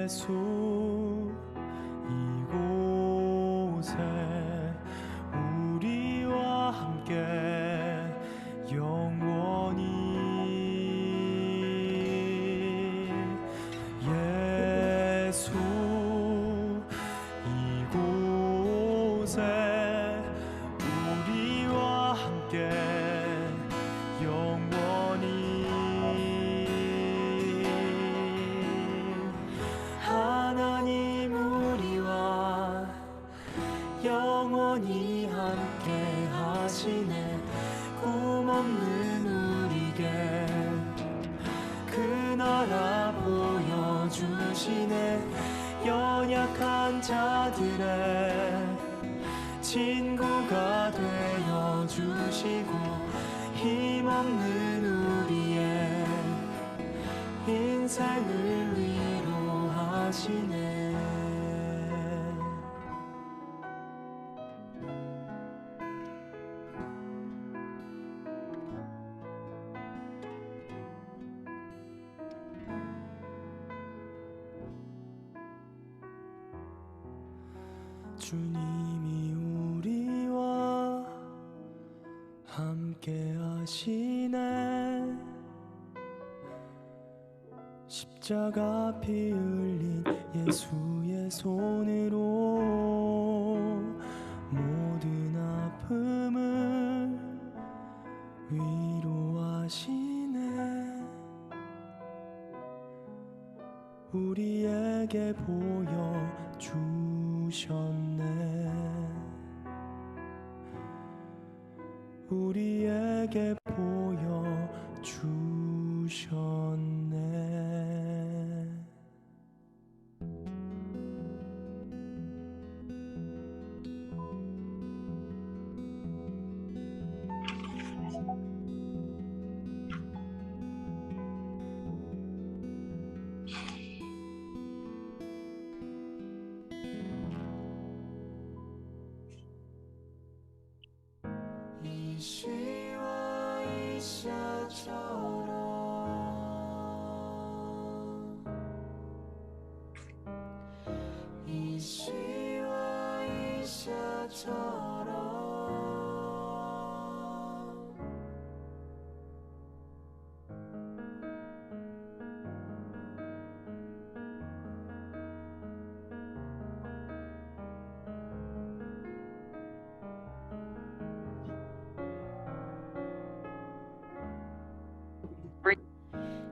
예수 이곳에 우리와 함께 영원히 예수 이곳에 우리와 함께 영원히 하나님 우리와 영원히 함께 하시네. 꿈없는 우리에게 그 나라 보여주시네. 연약한 자들의 친구가 되어주시고 힘없는 우리의 인생을 위로하시네. 주님이 우리와 함께 하시네. 십자가 피 흘린 예수의 손으로 모든 아픔을 위로하시네. 우리에게 보여주셨네. 우리에게 보여주셨네. 이 시와 이샤처럼 이 시와 이샤처럼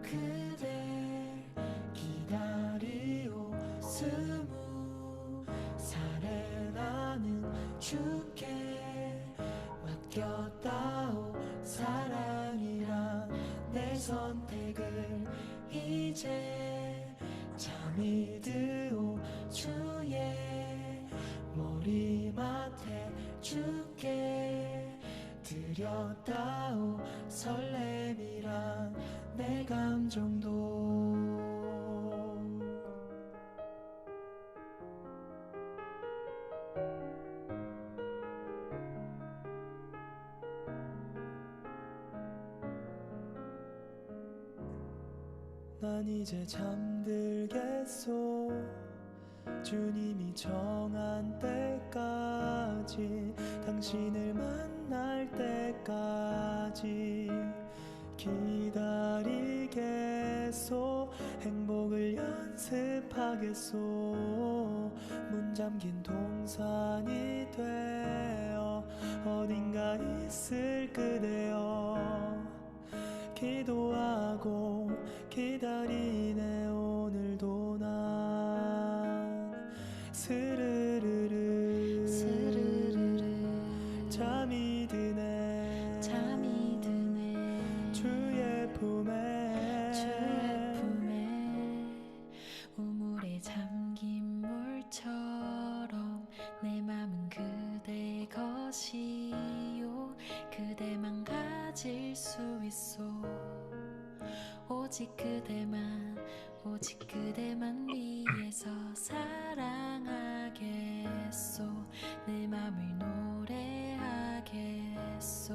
그댈 기다리오 스무 살에 나는 주께 맡겼다오. 사랑이란 내 선택을 이제 잠이 드오. 주의 머리맡에 주께 드렸다오. 설렘이란 내 감정도 난 이제 잠들겠소. 주님이 정한 때까지 당신을 만날 때까지 기다리겠소. 행복을 연습하겠소. 문 잠긴 동산이 되어 어딘가 있을 그대여 기도하고 기다리네. 오늘도 난 스르르르 잠이 드네. 주의 품에 우물에 잠긴 물처럼 내 맘은 그대 것이요. 그대만 가질 수 있어. 오직 그대만 위해서 사랑하겠소. 내 맘을 노래하겠소.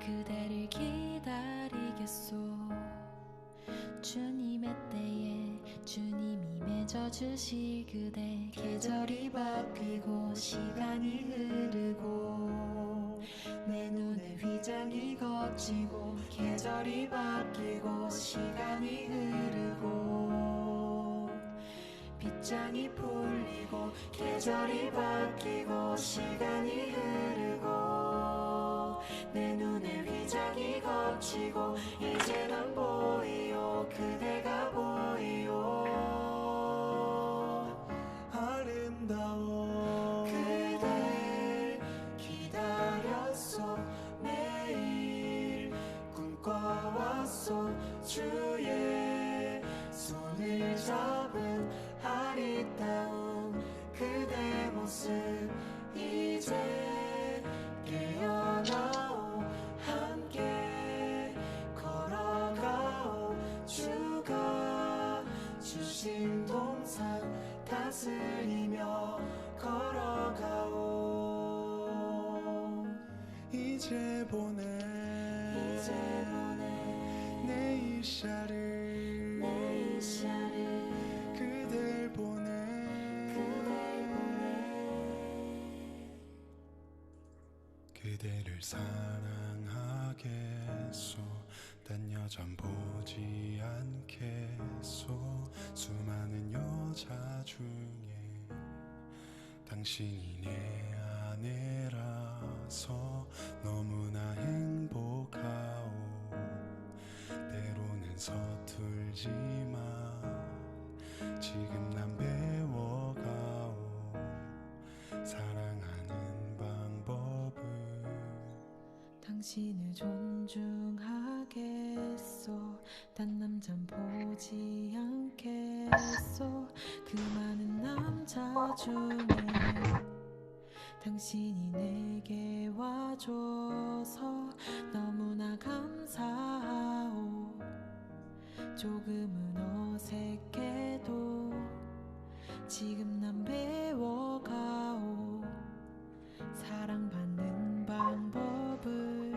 그대를 기다리겠소. 주님의 때에 주님이 맺은 만져주실 그대 계절이 바뀌고 시간이 흐르고 내 눈에 휘장이 걷히고 계절이 바뀌고 시간이 흐르고 빗장이 풀리고 계절이 바뀌고 시간이 흐르고 내 눈에 휘장이 걷히고 이제 난 보이요 그대가 보이요 아름다워 그댈 기다렸어 매일 꿈꿔왔어 주의 손을 잡은 아리따운 그대 모습 이제 깨어나오 함께 걸어가오 주가 주신 동산 다스리며 걸어가오 이제 보내 내 이샤를 그댈 보내 그대를 사랑하겠소 딴 여잔 보지 않겠소 수많은 여자 중에 당신이 내 아내라서 너무나 행복하오 때로는 서툴지만 지금 난 배워가오 사랑하는 방법을 당신을 존중하겠소 딴 남잔 보지 않겠소 그 많은 남자 중에 당신이 내게 와줘서 너무나 감사하오 조금은 어색해도 지금 난 배워가오 사랑받는 방법을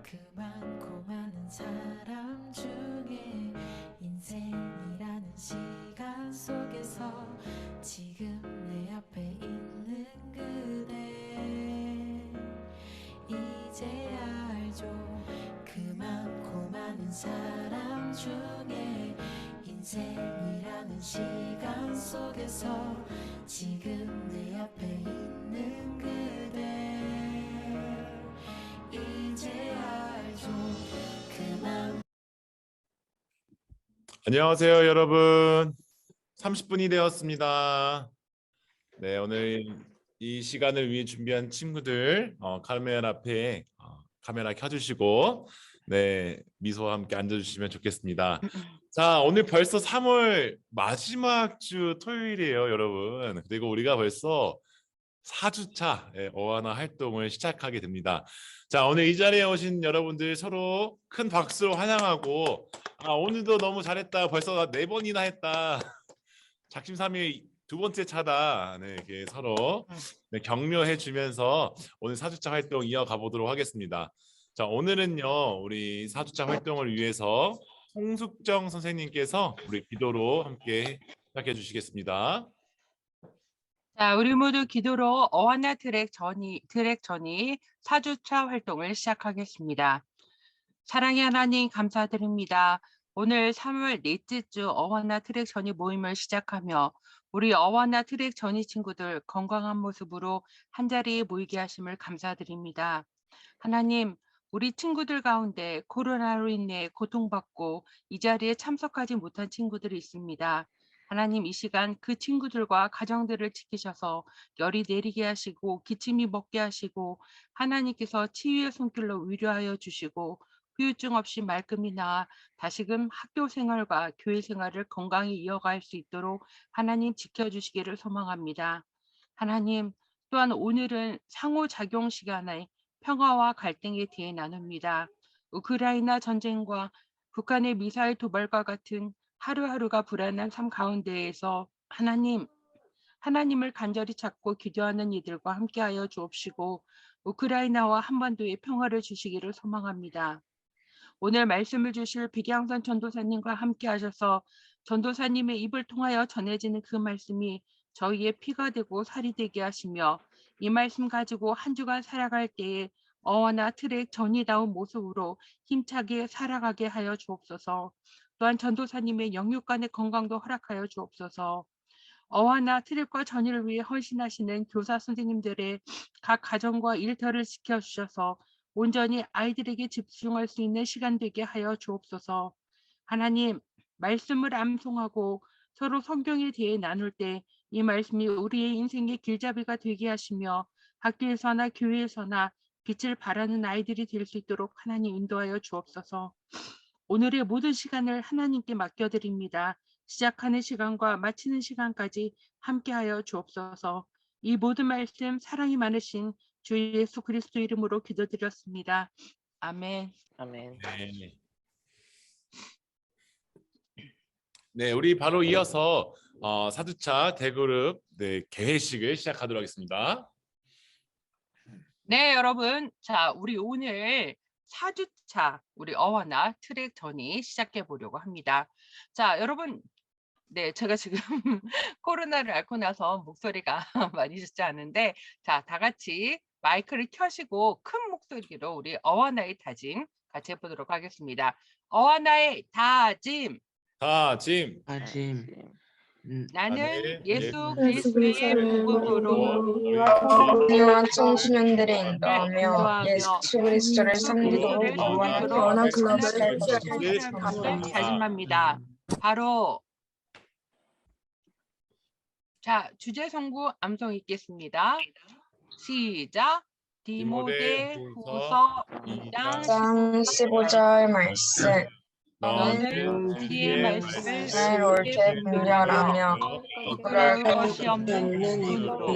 그 많고 많은 사람 중에 인생이라는 시간 속에서 지금 내 앞에 있는 그대 이제 알죠 그 많고 많은 사람 중에 인생이라는 시간 속에서 지금 내 앞에 있는 그대 이제 알죠 그만 안녕하세요, 여러분. 30분이 되었습니다. 네, 오늘 이 시간을 위해 준비한 친구들 카메라 앞에 카메라 켜주시고 네, 미소와 함께 앉아주시면 좋겠습니다. 자, 오늘 벌써 3월 마지막 주 토요일이에요, 여러분. 그리고 우리가 벌써 4주차 어하나 활동을 시작하게 됩니다. 자, 오늘 이 자리에 오신 여러분들 서로 큰 박수로 환영하고 오늘도 너무 잘했다. 벌써 4번이나 했다. 작심삼일 2번째 차다. 네, 이렇게 서로 격려해 주면서 오늘 4주차 활동 이어가 보도록 하겠습니다. 자, 오늘은요. 우리 4주차 활동을 위해서 홍숙정 선생님께서 우리 기도로 함께 시작해 주시겠습니다. 자, 우리 모두 기도로 어하나 트랙 전이 4주차 활동을 시작하겠습니다. 사랑의 하나님 감사드립니다. 오늘 3월 넷째 주 어하나 트랙 전이 모임을 시작하며 우리 어하나 트랙 전이 친구들 건강한 모습으로 한자리에 모이게 하심을 감사드립니다. 하나님, 우리 친구들 가운데 코로나로 인해 고통받고 이 자리에 참석하지 못한 친구들이 있습니다. 하나님, 이 시간 그 친구들과 가정들을 지키셔서 열이 내리게 하시고 기침이 먹게 하시고 하나님께서 치유의 손길로 위로하여 주시고 후유증 없이 말끔히 나아 다시금 학교 생활과 교회 생활을 건강히 이어갈 수 있도록 하나님 지켜주시기를 소망합니다. 하나님, 또한 오늘은 상호작용 시간에 평화와 갈등에 대해 나눕니다. 우크라이나 전쟁과 북한의 미사일 도발과 같은 하루하루가 불안한 삶 가운데에서 하나님을 간절히 찾고 기도하는 이들과 함께하여 주옵시고 우크라이나와 한반도의 평화를 주시기를 소망합니다. 오늘 말씀을 주실 백양선 전도사님과 함께 하셔서 전도사님의 입을 통하여 전해지는 그 말씀이 저희의 피가 되고 살이 되게 하시며 이 말씀 가지고 한 주간 살아갈 때에 어와나 트랙 전이다운 모습으로 힘차게 살아가게 하여 주옵소서. 또한 전도사님의 영육간의 건강도 허락하여 주옵소서. 어와나 트랙과 전이를 위해 헌신하시는 교사 선생님들의 각 가정과 일터를 지켜주셔서 온전히 아이들에게 집중할 수 있는 시간 되게 하여 주옵소서. 하나님, 말씀을 암송하고 서로 성경에 대해 나눌 때 이 말씀이 우리의 인생의 길잡이가 되게 하시며 학교에서나 교회에서나 빛을 발하는 아이들이 될 수 있도록 하나님 인도하여 주옵소서. 오늘의 모든 시간을 하나님께 맡겨드립니다. 시작하는 시간과 마치는 시간까지 함께하여 주옵소서. 이 모든 말씀 사랑이 많으신 주 예수 그리스도 이름으로 기도드렸습니다. 아멘. 아멘. 네. 네, 우리 바로 이어서 사주차 대그룹 개회식을 시작하도록 하겠습니다. 네, 여러분. 자, 우리 오늘 4주차 우리 어와나 트랙 전이 시작해 보려고 합니다. 자, 여러분. 네, 제가 지금 코로나를 앓고 나서 목소리가 많이 좋지 않은데, 자, 다 같이 마이크를 켜시고 큰 목소리로 우리 어와나의 다짐 같이 해보도록 하겠습니다. 어와나의 다짐. 다짐. 아짐. 나는 예수 예수 그리스도의 그리스도의 복음으로 우리와 청소년들을 인도하며 예수 그리스도를 섬기도록 그리스도를 어원한 섬기도록 교원한 하나님을 클럽을 다짐합니다. 바로 자, 주제 성구 암송 읽겠습니다. 시작. 디모데후서 2장 15절 말씀. 너는 진리의 말씀을 날 옳게 분별하며 부끄러울 것이 없는 눈으로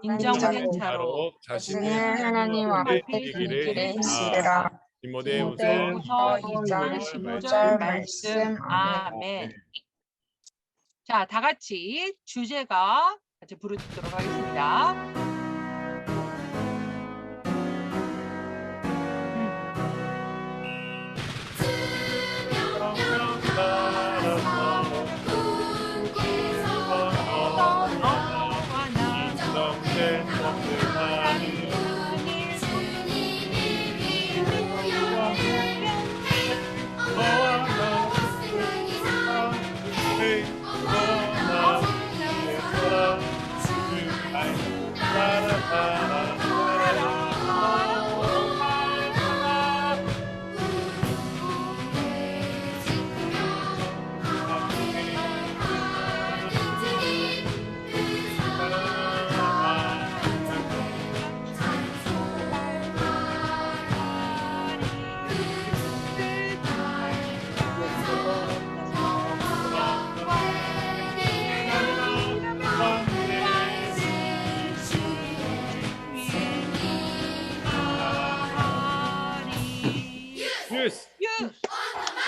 인정된 자로 자신을 하나님 앞에 들기를 있으라. 디모데후서 디모데후서 2장 15절 15절 말씀. 말씀. 아멘. 자, 다 같이 주제가 같이 부르도록 하겠습니다.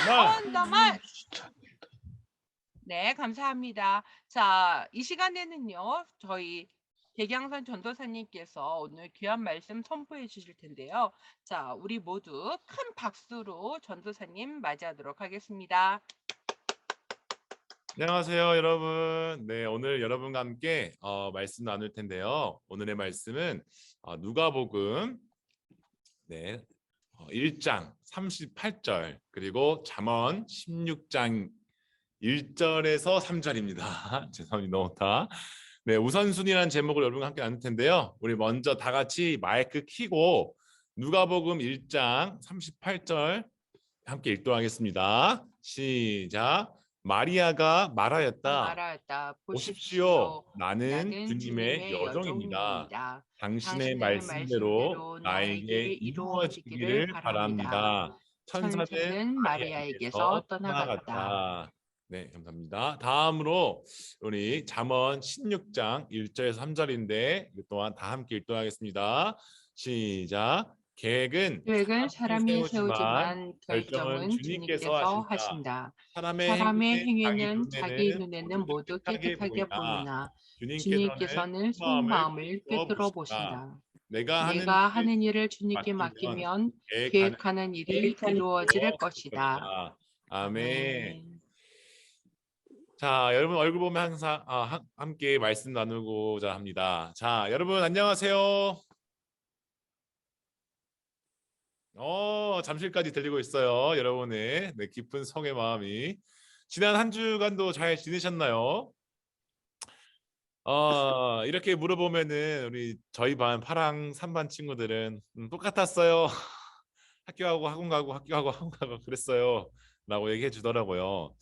언더만. 네, 감사합니다. 자, 이 시간에는요, 저희 백양선 전도사님께서 오늘 귀한 말씀 선포해 주실 텐데요. 자, 우리 모두 큰 박수로 전도사님 맞이하도록 하겠습니다. 안녕하세요, 여러분. 네, 오늘 여러분과 함께 말씀 나눌 텐데요. 오늘의 말씀은 누가복음 1장 38절 그리고 잠언 16장 1절에서 3절입니다. 죄송합니다. 너무 다. 네, 우선순위라는 제목을 여러분과 함께 나눌 텐데요. 우리 먼저 다 같이 마이크 켜고 누가복음 1장 38절 함께 읽도록 하겠습니다. 시작. 마리아가 말하였다. 보십시오. 나는 주님의 여종입니다. 당신의 말씀대로 나에게 이루어지기를 바랍니다. 천사는 마리아에게서 떠나갔다. 네, 감사합니다. 다음으로 우리 잠언 16장 1절에서 3절인데 이 또한 다 함께 읽도록 하겠습니다. 시작. 계획은 사람이 세우지만 결정은 주님께서 하신다. 사람의 행위는 자기 눈에는 모두 깨끗하게 보이나 주님께서는 속마음을 꿰뚫어 보신다. 내가 하는 일을 주님께 맡기면 계획하는 일이 이루어질 것이다. 아멘. 자, 여러분 얼굴 보면 항상 함께 말씀 나누고자 합니다. 자, 여러분 안녕하세요. 잠실까지 들리고 있어요. 여러분의 깊은 성의 마음이. 지난 한 주간도 잘 지내셨나요? 이렇게 물어보면은 저희 반 파랑 3반 친구들은 똑같았어요. 학교하고 학원 가고 학교하고 학원 가고 그랬어요. 라고 얘기해 주더라고요.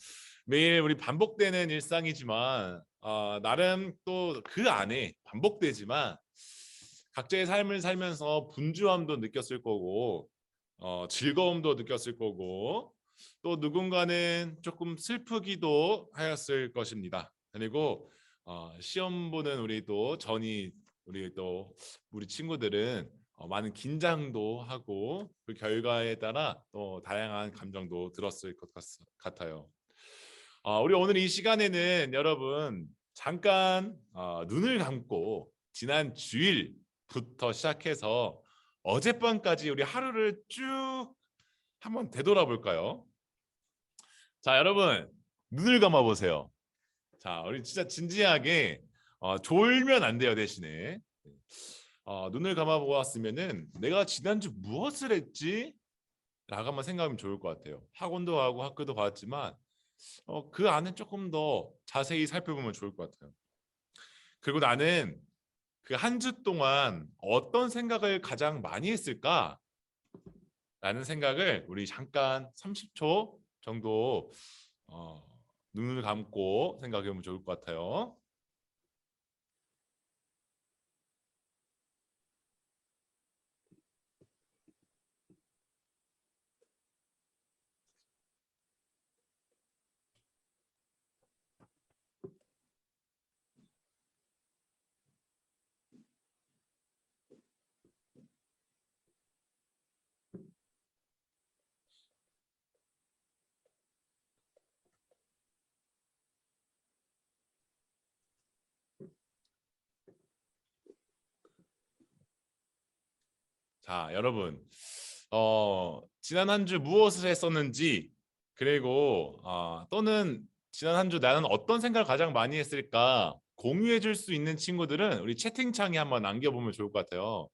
매일 우리 반복되는 일상이지만 나름 또 그 안에 반복되지만 각자의 삶을 살면서 분주함도 느꼈을 거고 즐거움도 느꼈을 거고 또 누군가는 조금 슬프기도 하였을 것입니다. 그리고 시험 보는 우리 친구들은 많은 긴장도 하고 그 결과에 따라 또 다양한 감정도 들었을 것 같아요. 우리 오늘 이 시간에는 여러분 잠깐 눈을 감고 지난 주일부터 시작해서 어젯밤까지 우리 하루를 쭉 한번 되돌아볼까요? 자, 여러분 눈을 감아 보세요. 자, 우리 진짜 진지하게 졸면 안 돼요. 대신에 눈을 감아 보았으면은 내가 지난주 무엇을 했지? 라고 한번 생각하면 좋을 것 같아요. 학원도 가고 학교도 갔지만 그 안에 조금 더 자세히 살펴보면 좋을 것 같아요. 그리고 나는 그 한 주 동안 어떤 생각을 가장 많이 했을까? 라는 생각을 우리 잠깐 30초 정도 눈을 감고 생각해 보면 좋을 것 같아요. 자, 여러분 지난 한 주 무엇을 했었는지 그리고 또는 지난 한 주 나는 어떤 생각을 가장 많이 했을까 공유해 줄 수 있는 친구들은 우리 채팅창에 한번 남겨보면 좋을 것 같아요.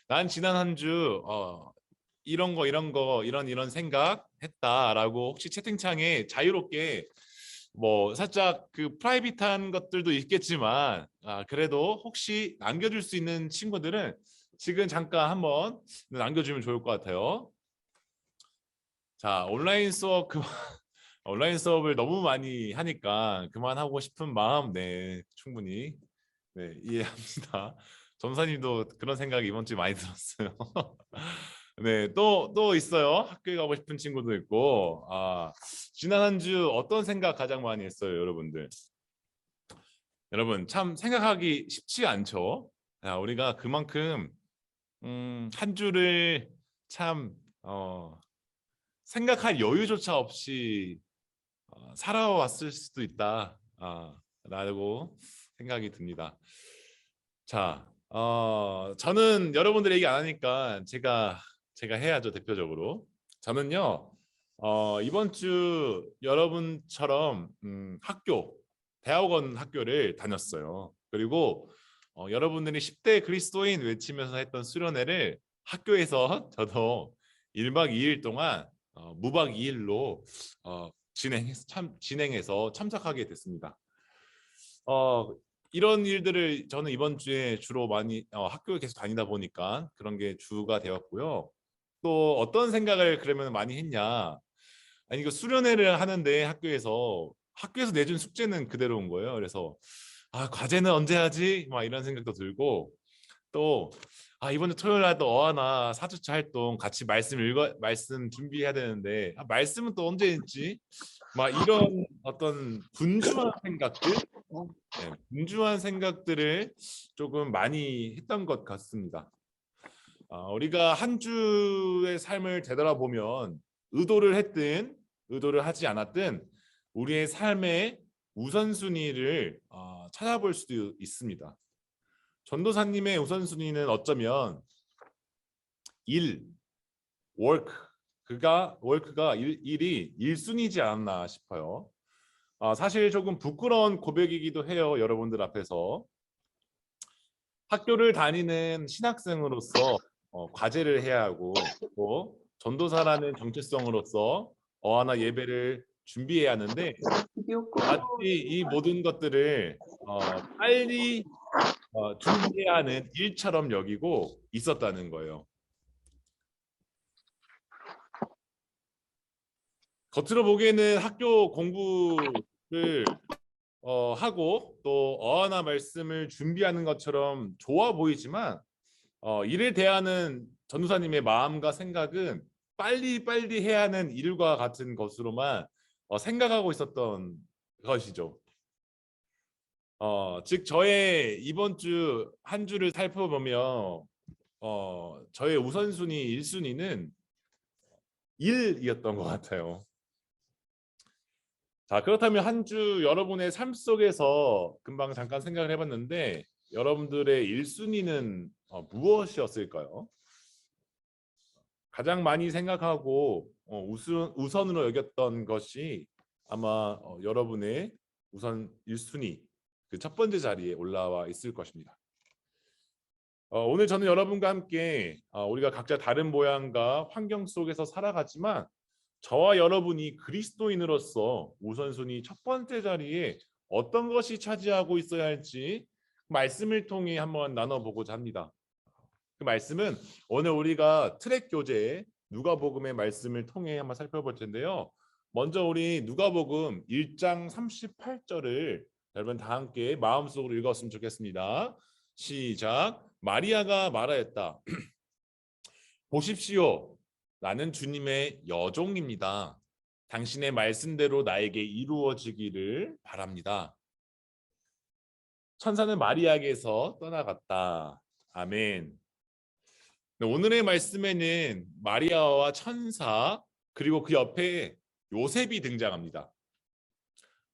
난 지난 한 주 이런 거 이런 생각 했다라고 혹시 채팅창에 자유롭게 뭐 살짝 그 프라이빗한 것들도 있겠지만 그래도 혹시 남겨줄 수 있는 친구들은 지금 잠깐 한번 남겨주면 좋을 것 같아요. 자, 온라인 수업을 너무 많이 하니까 그만하고 싶은 마음 충분히 이해합니다. 전사님도 그런 생각이 이번 주에 많이 들었어요. 네, 또 있어요. 학교에 가고 싶은 친구도 있고. 지난 한 주 어떤 생각 가장 많이 했어요, 여러분들? 여러분 참 생각하기 쉽지 않죠. 우리가 그만큼 한 주를 참 생각할 여유조차 없이 살아왔을 수도 있다 라고 생각이 듭니다. 자, 저는 여러분들 얘기 안 하니까 제가 해야죠. 대표적으로 저는요 이번 주 여러분처럼 대학원 학교를 다녔어요. 그리고 여러분들이 10대 그리스도인 외치면서 했던 수련회를 학교에서 저도 1박 2일 동안 무박 2일로 진행해서 참석하게 됐습니다. 이런 일들을 저는 이번 주에 주로 많이 학교에 계속 다니다 보니까 그런 게 주가 되었고요. 또 어떤 생각을 그러면 많이 했냐? 아니 이거 수련회를 하는데 학교에서 내준 숙제는 그대로 온 거예요. 그래서 과제는 언제 하지? 막 이런 생각도 들고 또 이번 주 토요일 날도 어하나 4주차 활동 같이 말씀 준비해야 되는데 말씀은 또 언제 했지? 막 이런 어떤 분주한 생각들을 조금 많이 했던 것 같습니다. 우리가 한 주의 삶을 되돌아보면 의도를 했든 의도를 하지 않았든 우리의 삶의 우선순위를 찾아볼 수도 있습니다. 전도사님의 우선순위는 어쩌면 월크가 일이 1순위지 않았나 싶어요. 사실 조금 부끄러운 고백이기도 해요. 여러분들 앞에서. 학교를 다니는 신학생으로서 과제를 해야 하고 또 전도사라는 정체성으로서 어하나 예배를 준비해야 하는데 마치 이 모든 것들을 빨리 준비해야 하는 일처럼 여기고 있었다는 거예요. 겉으로 보기에는 학교 공부를 하고 또 어하나 말씀을 준비하는 것처럼 좋아 보이지만 이를 대하는 전도사님의 마음과 생각은 빨리 해야 하는 일과 같은 것으로만 생각하고 있었던 것이죠. 즉 저의 이번 주 한 주를 살펴보며 저의 우선순위 1순위는 일이었던 것 같아요. 자, 그렇다면 한 주 여러분의 삶 속에서 금방 잠깐 생각을 해봤는데 여러분들의 1순위는 무엇이었을까요? 가장 많이 생각하고 우선으로 여겼던 것이 아마 여러분의 우선 1순위 그 첫 번째 자리에 올라와 있을 것입니다. 오늘 저는 여러분과 함께 우리가 각자 다른 모양과 환경 속에서 살아가지만 저와 여러분이 그리스도인으로서 우선순위 첫 번째 자리에 어떤 것이 차지하고 있어야 할지 말씀을 통해 한번 나눠보고자 합니다. 그 말씀은 오늘 우리가 트랙 교재 누가복음의 말씀을 통해 한번 살펴볼 텐데요. 먼저 우리 누가복음 1장 38절을 여러분 다 함께 마음속으로 읽었으면 좋겠습니다. 시작. 마리아가 말하였다. 보십시오. 나는 주님의 여종입니다. 당신의 말씀대로 나에게 이루어지기를 바랍니다. 천사는 마리아에게서 떠나갔다. 아멘. 오늘의 말씀에는 마리아와 천사 그리고 그 옆에 요셉이 등장합니다.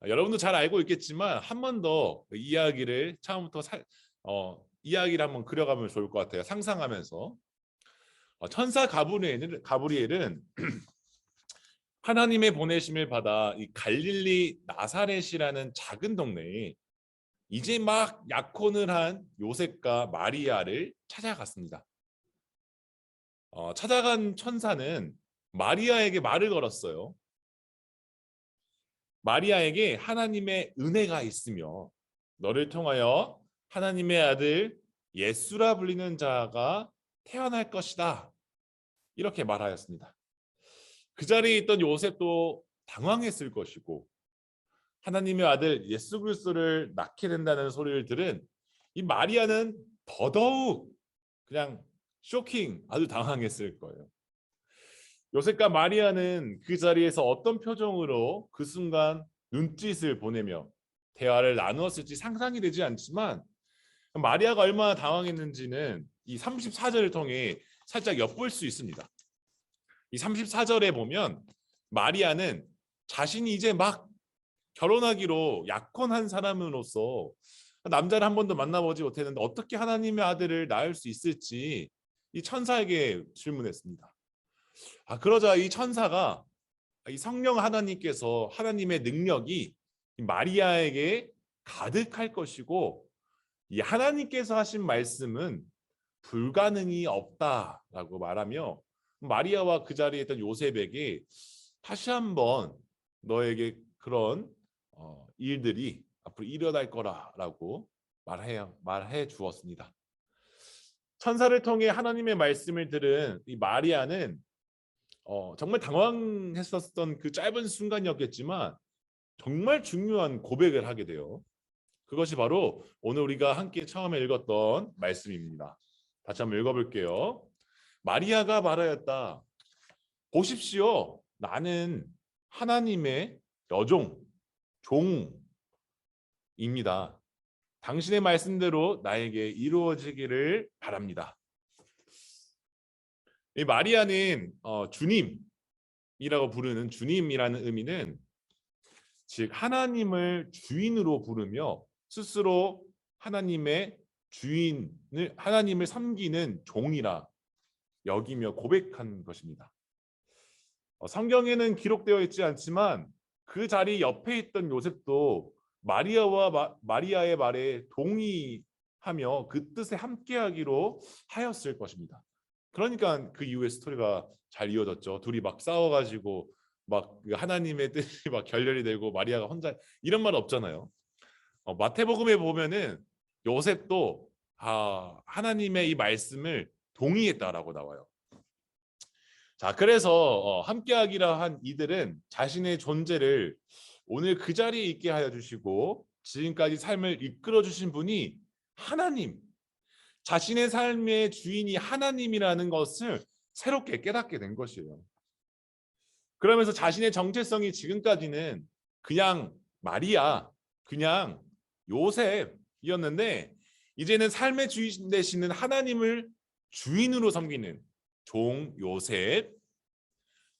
여러분도 잘 알고 있겠지만 한 번 더 이야기를 처음부터 이야기를 한번 그려가면 좋을 것 같아요. 상상하면서. 천사 가브리엘은 하나님의 보내심을 받아 이 갈릴리 나사렛이라는 작은 동네에 이제 막 약혼을 한 요셉과 마리아를 찾아갔습니다. 찾아간 천사는 마리아에게 말을 걸었어요. 마리아에게 하나님의 은혜가 있으며 너를 통하여 하나님의 아들 예수라 불리는 자가 태어날 것이다. 이렇게 말하였습니다. 그 자리에 있던 요셉도 당황했을 것이고 하나님의 아들 예수 그리스도를 낳게 된다는 소리를 들은 이 마리아는 더더욱 그냥 쇼킹 아주 당황했을 거예요. 요셉과 마리아는 그 자리에서 어떤 표정으로 그 순간 눈짓을 보내며 대화를 나누었을지 상상이 되지 않지만 마리아가 얼마나 당황했는지는 이 34절을 통해 살짝 엿볼 수 있습니다. 이 34절에 보면 마리아는 자신이 이제 막 결혼하기로 약혼한 사람으로서 남자를 한 번도 만나보지 못했는데 어떻게 하나님의 아들을 낳을 수 있을지 이 천사에게 질문했습니다. 그러자 이 천사가 이 성령 하나님께서 하나님의 능력이 마리아에게 가득할 것이고 이 하나님께서 하신 말씀은 불가능이 없다라고 말하며 마리아와 그 자리에 있던 요셉에게 다시 한번 너에게 그런 일들이 앞으로 일어날 거라라고 말해 주었습니다. 천사를 통해 하나님의 말씀을 들은 이 마리아는 정말 당황했었던 그 짧은 순간이었겠지만 정말 중요한 고백을 하게 돼요. 그것이 바로 오늘 우리가 함께 처음에 읽었던 말씀입니다. 다시 한번 읽어볼게요. 마리아가 말하였다. 보십시오. 나는 하나님의 여종, 종입니다. 당신의 말씀대로 나에게 이루어지기를 바랍니다. 이 마리아는 주님이라고 부르는 주님이라는 의미는 즉 하나님을 주인으로 부르며 스스로 하나님의 주인을 하나님을 섬기는 종이라 여기며 고백한 것입니다. 성경에는 기록되어 있지 않지만 그 자리 옆에 있던 요셉도 마리아의 말에 동의하며 그 뜻에 함께하기로 하였을 것입니다. 그러니까 그 이후에 스토리가 잘 이어졌죠. 둘이 막 싸워가지고 막 하나님의 뜻이 막 결렬이 되고 마리아가 혼자 이런 말 없잖아요. 마태복음에 보면은 요셉도 하나님의 이 말씀을 동의했다라고 나와요. 자, 그래서 함께하기라 한 이들은 자신의 존재를 오늘 그 자리에 있게 하여 주시고 지금까지 삶을 이끌어 주신 분이 하나님, 자신의 삶의 주인이 하나님이라는 것을 새롭게 깨닫게 된 것이에요. 그러면서 자신의 정체성이 지금까지는 그냥 마리아, 그냥 요셉이었는데 이제는 삶의 주인 되시는 하나님을 주인으로 섬기는 종 요셉,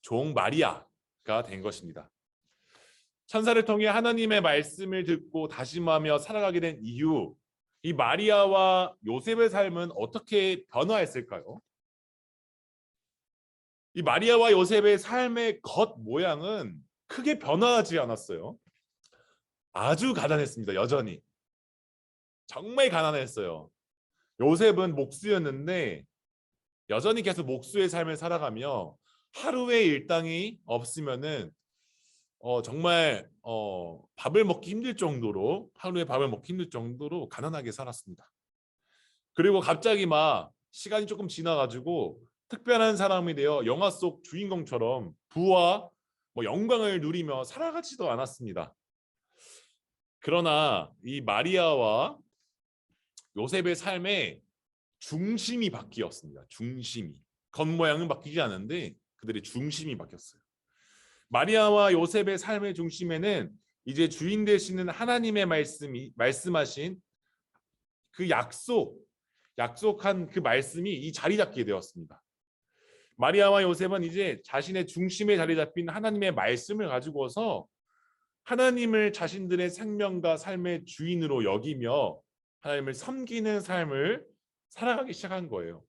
종 마리아가 된 것입니다. 천사를 통해 하나님의 말씀을 듣고 다짐하며 살아가게 된 이유, 이 마리아와 요셉의 삶은 어떻게 변화했을까요? 이 마리아와 요셉의 삶의 겉 모양은 크게 변화하지 않았어요. 아주 가난했습니다. 여전히. 정말 가난했어요. 요셉은 목수였는데 여전히 계속 목수의 삶을 살아가며 하루의 일당이 없으면은 정말 밥을 먹기 힘들 정도로 하루에 밥을 먹기 힘들 정도로 가난하게 살았습니다. 그리고 갑자기 막 시간이 조금 지나가지고 특별한 사람이 되어 영화 속 주인공처럼 부와 영광을 누리며 살아가지도 않았습니다. 그러나 이 마리아와 요셉의 삶의 중심이 바뀌었습니다. 중심이. 겉모양은 바뀌지 않은데 그들의 중심이 바뀌었어요. 마리아와 요셉의 삶의 중심에는 이제 주인 되시는 하나님의 말씀하신 그 약속한 그 말씀이 이 자리 잡게 되었습니다. 마리아와 요셉은 이제 자신의 중심에 자리 잡힌 하나님의 말씀을 가지고서 하나님을 자신들의 생명과 삶의 주인으로 여기며 하나님을 섬기는 삶을 살아가기 시작한 거예요.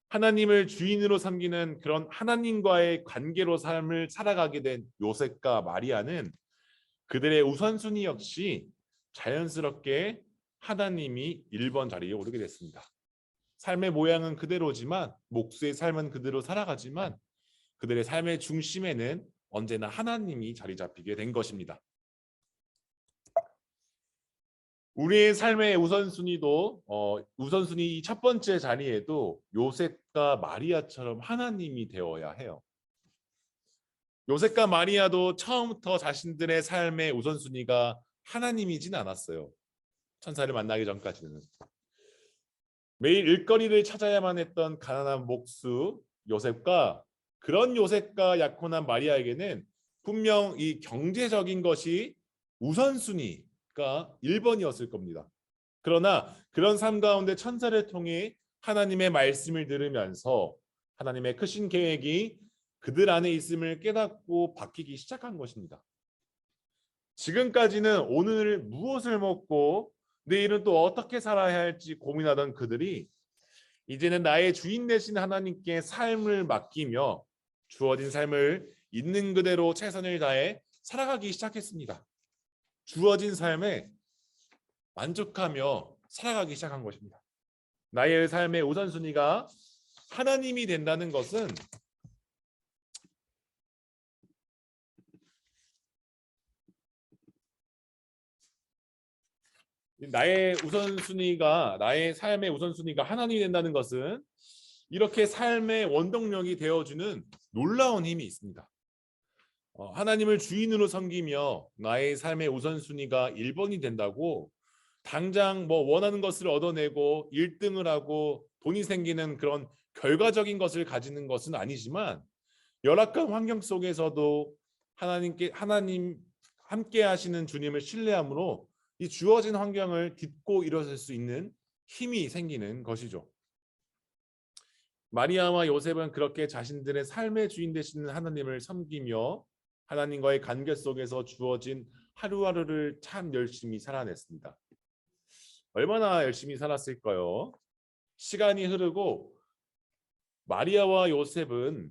하나님을 주인으로 섬기는 그런 하나님과의 관계로 삶을 살아가게 된 요셉과 마리아는 그들의 우선순위 역시 자연스럽게 하나님이 1번 자리에 오르게 됐습니다. 삶의 모양은 그대로지만 목수의 삶은 그대로 살아가지만 그들의 삶의 중심에는 언제나 하나님이 자리 잡히게 된 것입니다. 우리의 삶의 우선순위도 우선순위 첫 번째 자리에도 요셉과 마리아처럼 하나님이 되어야 해요. 요셉과 마리아도 처음부터 자신들의 삶의 우선순위가 하나님이진 않았어요. 천사를 만나기 전까지는. 매일 일거리를 찾아야만 했던 가난한 목수 요셉과 그런 요셉과 약혼한 마리아에게는 분명 이 경제적인 것이 우선순위가 1번이었을 겁니다. 그러나 그런 삶 가운데 천사를 통해 하나님의 말씀을 들으면서 하나님의 크신 계획이 그들 안에 있음을 깨닫고 바뀌기 시작한 것입니다. 지금까지는 오늘 무엇을 먹고 내일은 또 어떻게 살아야 할지 고민하던 그들이 이제는 나의 주인 되신 하나님께 삶을 맡기며 주어진 삶을 있는 그대로 최선을 다해 살아가기 시작했습니다. 주어진 삶에 만족하며 살아가기 시작한 것입니다. 나의 삶의 우선순위가 하나님이 된다는 것은 나의 삶의 우선순위가 하나님이 된다는 것은 이렇게 삶의 원동력이 되어주는 놀라운 힘이 있습니다. 하나님을 주인으로 섬기며 나의 삶의 우선순위가 1번이 된다고 당장 원하는 것을 얻어내고 1등을 하고 돈이 생기는 그런 결과적인 것을 가지는 것은 아니지만 열악한 환경 속에서도 하나님 함께 하시는 주님을 신뢰함으로 이 주어진 환경을 딛고 일어설 수 있는 힘이 생기는 것이죠. 마리아와 요셉은 그렇게 자신들의 삶의 주인 되시는 하나님을 섬기며 하나님과의 관계 속에서 주어진 하루하루를 참 열심히 살아냈습니다. 얼마나 열심히 살았을까요? 시간이 흐르고 마리아와 요셉은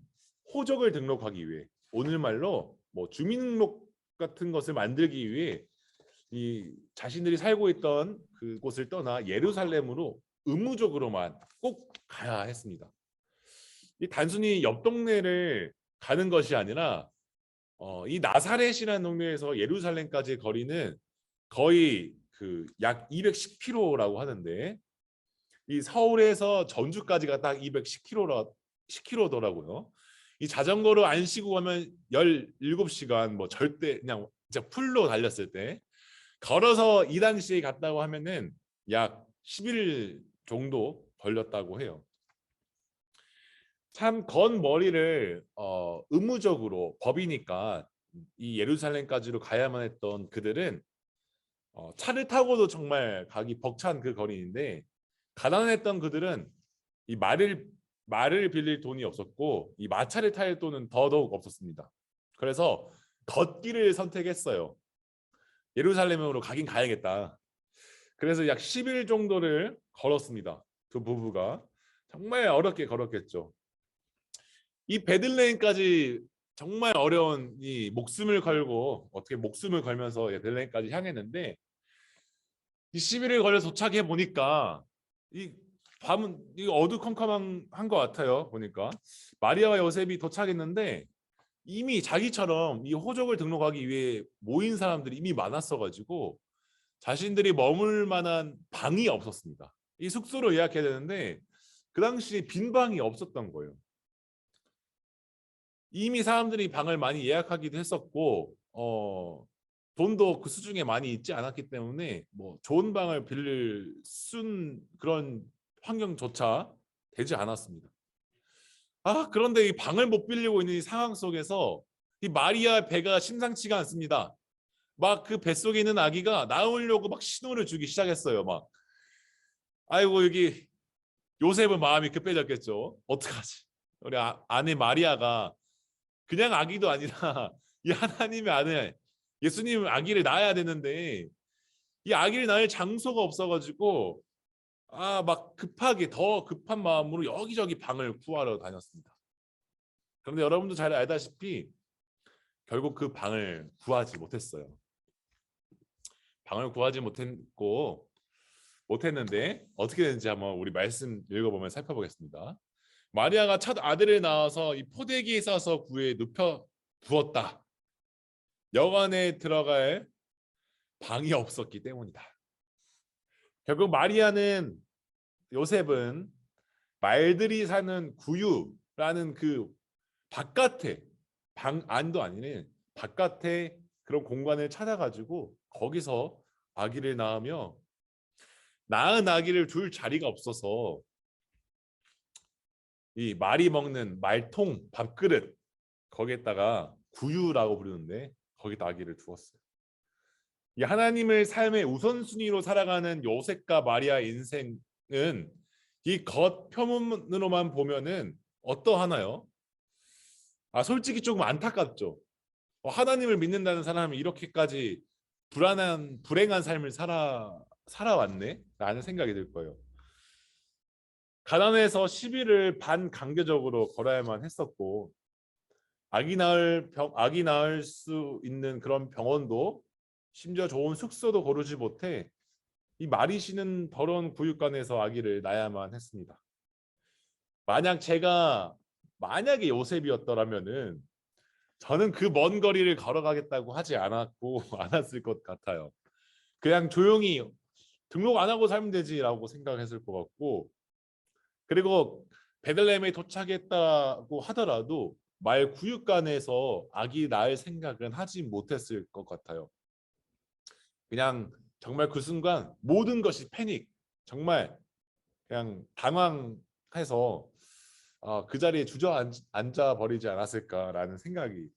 호적을 등록하기 위해 오늘 말로 주민등록 같은 것을 만들기 위해 이 자신들이 살고 있던 그곳을 떠나 예루살렘으로 의무적으로만 꼭 가야 했습니다. 이 단순히 옆 동네를 가는 것이 아니라 이 나사렛이라는 동네에서 예루살렘까지의 거리는 거의 그 약 210km라고 하는데 이 서울에서 전주까지가 딱 210km더라고요. 이 자전거로 안 쉬고 가면 17시간 뭐 절대 그냥 진짜 풀로 달렸을 때 걸어서 이 당시에 갔다고 하면은 약 10일 정도 걸렸다고 해요. 참 건 머리를 의무적으로 법이니까 이 예루살렘까지로 가야만 했던 그들은 차를 타고도 정말 가기 벅찬 그 거리인데 가난했던 그들은 이 말을 빌릴 돈이 없었고 이 마차를 탈 돈은 더더욱 없었습니다. 그래서 걷기를 선택했어요. 예루살렘으로 가긴 가야겠다. 그래서 약 10일 정도를 걸었습니다. 두 부부가 정말 어렵게 걸었겠죠. 이 베들레헴까지 정말 어려운 이 목숨을 걸고 어떻게 목숨을 걸면서 베들레헴까지 향했는데 이 10일을 걸려 도착해 보니까 이 밤은 어두컴컴한 것 같아요. 보니까 마리아와 요셉이 도착했는데 이미 자기처럼 이 호적을 등록하기 위해 모인 사람들이 이미 많았어가지고 자신들이 머물 만한 방이 없었습니다. 이 숙소로 예약해야 되는데 그 당시에 빈 방이 없었던 거예요. 이미 사람들이 방을 많이 예약하기도 했었고 돈도 그 수중에 많이 있지 않았기 때문에 뭐 좋은 방을 빌릴 그런 환경조차 되지 않았습니다. 그런데 이 방을 못 빌리고 있는 이 상황 속에서 이 마리아 배가 심상치가 않습니다. 막 그 뱃속에 있는 아기가 나오려고 막 신호를 주기 시작했어요. 막 아이고 여기 요셉은 마음이 급해졌겠죠. 어떡하지? 우리 아내 마리아가 그냥 아기도 아니라 이 하나님의 아들 예수님 아기를 낳아야 되는데 이 아기를 낳을 장소가 없어가지고 막 급하게 더 급한 마음으로 여기저기 방을 구하러 다녔습니다. 그런데 여러분도 잘 알다시피 결국 그 방을 구하지 못했어요. 방을 구하지 못했는데 어떻게 됐는지 한번 우리 말씀 읽어보면 살펴보겠습니다. 마리아가 첫 아들을 낳아서 이 포대기에 싸서 구에 눕혀 두었다. 여관에 들어갈 방이 없었기 때문이다. 결국 마리아는 요셉은 말들이 사는 구유라는 그 바깥에 방 안도 아니네 바깥에 그런 공간을 찾아가지고 거기서 아기를 낳으며 낳은 아기를 둘 자리가 없어서 이 말이 먹는 말통 밥그릇 거기에다가 구유라고 부르는데 거기다 아기를 두었어요. 이 하나님을 삶의 우선순위로 살아가는 요셉과 마리아의 인생은 이 겉표면으로만 보면은 어떠하나요? 솔직히 조금 안타깝죠. 하나님을 믿는다는 사람이 이렇게까지 불행한 삶을 살아왔네? 라는 생각이 들 거예요. 가난해서 10일을 반강제적으로 걸어야만 했었고 아기 낳을 수 있는 그런 병원도 심지어 좋은 숙소도 고르지 못해 이 말이 쉬는 더러운 구육관에서 아기를 낳아야만 했습니다. 만약에 요셉이었더라면은 저는 그 먼 거리를 걸어가겠다고 하지 않았을 것 같아요. 그냥 조용히 등록 안 하고 살면 되지라고 생각했을 것 같고 그리고 베들레헴에 도착했다고 하더라도 말 구육관에서 아기 낳을 생각은 하지 못했을 것 같아요. 그냥 정말 그 순간 모든 것이 패닉, 정말 그냥 당황해서 그 자리에 주저앉아 버리지 않았을까라는 생각이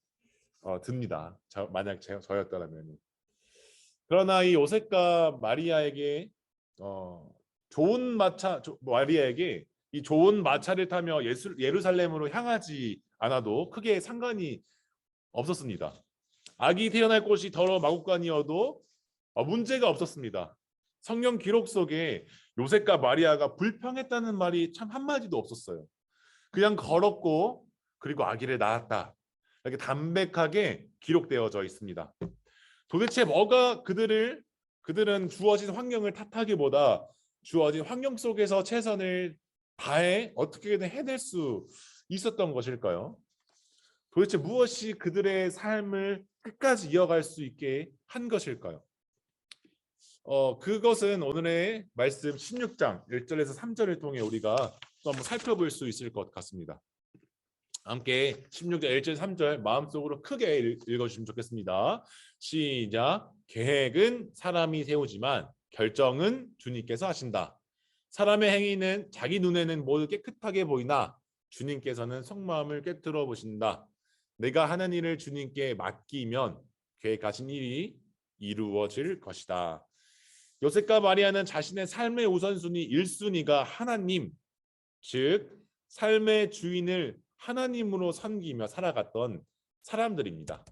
듭니다. 만약 저였더라면. 그러나 이 요셉과 마리아에게 마리아에게 이 좋은 마차를 타며 예루살렘으로 향하지 않아도 크게 상관이 없었습니다. 아기 태어날 곳이 더러 마국간이어도 문제가 없었습니다. 성경 기록 속에 요셉과 마리아가 불평했다는 말이 참 한마디도 없었어요. 그냥 걸었고 그리고 아기를 낳았다 이렇게 담백하게 기록되어져 있습니다. 도대체 뭐가 그들은 주어진 환경을 탓하기보다 주어진 환경 속에서 최선을 다해 어떻게든 해낼 수 있었던 것일까요? 도대체 무엇이 그들의 삶을 끝까지 이어갈 수 있게 한 것일까요? 그것은 오늘의 말씀 16장 1절에서 3절을 통해 우리가 또 한번 살펴볼 수 있을 것 같습니다. 함께 16절 1절 3절 마음속으로 크게 읽어주시면 좋겠습니다. 시작. 계획은 사람이 세우지만 결정은 주님께서 하신다. 사람의 행위는 자기 눈에는 모두 깨끗하게 보이나 주님께서는 속마음을 꿰뚫어 보신다. 내가 하는 일을 주님께 맡기면 계획하신 일이 이루어질 것이다. 요셉과 마리아는 자신의 삶의 우선순위 1순위가 하나님, 즉 삶의 주인을 하나님으로 섬기며 살아갔던 사람들입니다.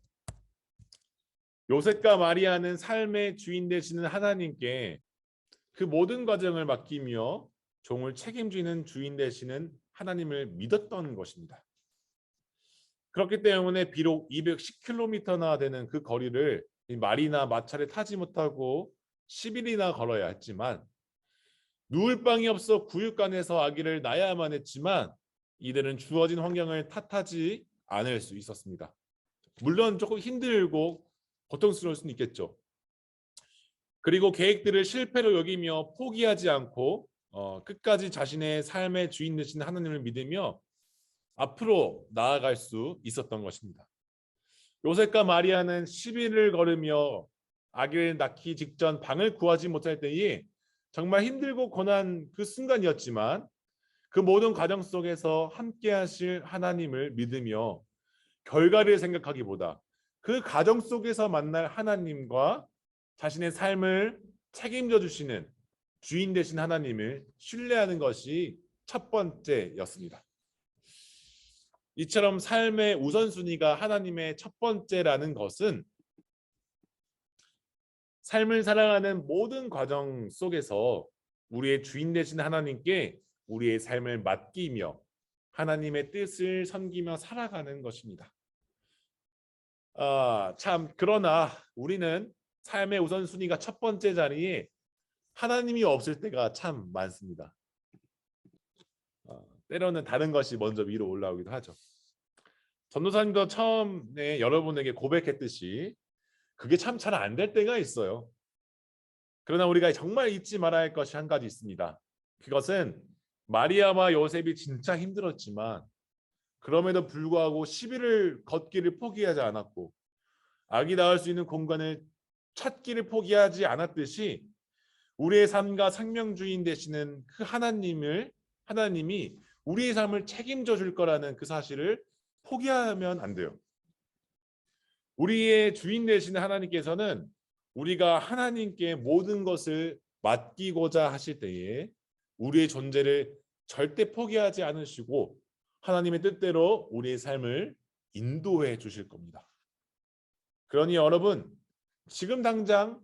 요셉과 마리아는 삶의 주인 되시는 하나님께 그 모든 과정을 맡기며 종을 책임지는 주인 되시는 하나님을 믿었던 것입니다. 그렇기 때문에 비록 210km나 되는 그 거리를 말이나 마차를 타지 못하고 10일이나 걸어야 했지만 누울 방이 없어 구육간에서 아기를 낳아야만 했지만 이들은 주어진 환경을 탓하지 않을 수 있었습니다. 물론 조금 힘들고 고통스러울 수는 있겠죠. 그리고 계획들을 실패로 여기며 포기하지 않고 끝까지 자신의 삶의 주인 되신 하나님을 믿으며 앞으로 나아갈 수 있었던 것입니다. 요셉과 마리아는 10일을 걸으며 아기를 낳기 직전 방을 구하지 못할 때에 정말 힘들고 고난 그 순간이었지만 그 모든 과정 속에서 함께 하실 하나님을 믿으며 결과를 생각하기보다 그 과정 속에서 만날 하나님과 자신의 삶을 책임져 주시는 주인 되신 하나님을 신뢰하는 것이 첫 번째였습니다. 이처럼 삶의 우선순위가 하나님의 첫 번째라는 것은 삶을 살아가는 모든 과정 속에서 우리의 주인 되신 하나님께 우리의 삶을 맡기며 하나님의 뜻을 섬기며 살아가는 것입니다. 참 그러나 우리는 삶의 우선순위가 첫 번째 자리에 하나님이 없을 때가 참 많습니다. 때로는 다른 것이 먼저 위로 올라오기도 하죠. 전도사님도 처음에 여러분에게 고백했듯이 그게 참 잘 안 될 때가 있어요. 그러나 우리가 정말 잊지 말아야 할 것이 한 가지 있습니다. 그것은 마리아와 요셉이 진짜 힘들었지만 그럼에도 불구하고 10일을 걷기를 포기하지 않았고 아기 낳을 수 있는 공간을 찾기를 포기하지 않았듯이 우리의 삶과 생명주인 되시는 그 하나님이 우리의 삶을 책임져 줄 거라는 그 사실을 포기하면 안 돼요. 우리의 주인 되시는 하나님께서는 우리가 하나님께 모든 것을 맡기고자 하실 때에 우리의 존재를 절대 포기하지 않으시고 하나님의 뜻대로 우리의 삶을 인도해 주실 겁니다. 그러니 여러분, 지금 당장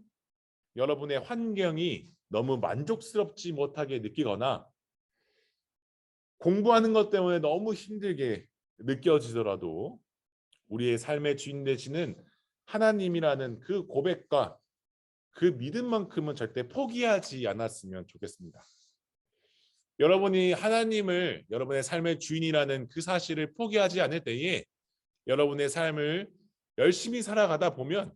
여러분의 환경이 너무 만족스럽지 못하게 느끼거나 공부하는 것 때문에 너무 힘들게 느껴지더라도 우리의 삶의 주인 되시는 하나님이라는 그 고백과 그 믿음만큼은 절대 포기하지 않았으면 좋겠습니다. 여러분이 하나님을 여러분의 삶의 주인이라는 그 사실을 포기하지 않을 때에 여러분의 삶을 열심히 살아가다 보면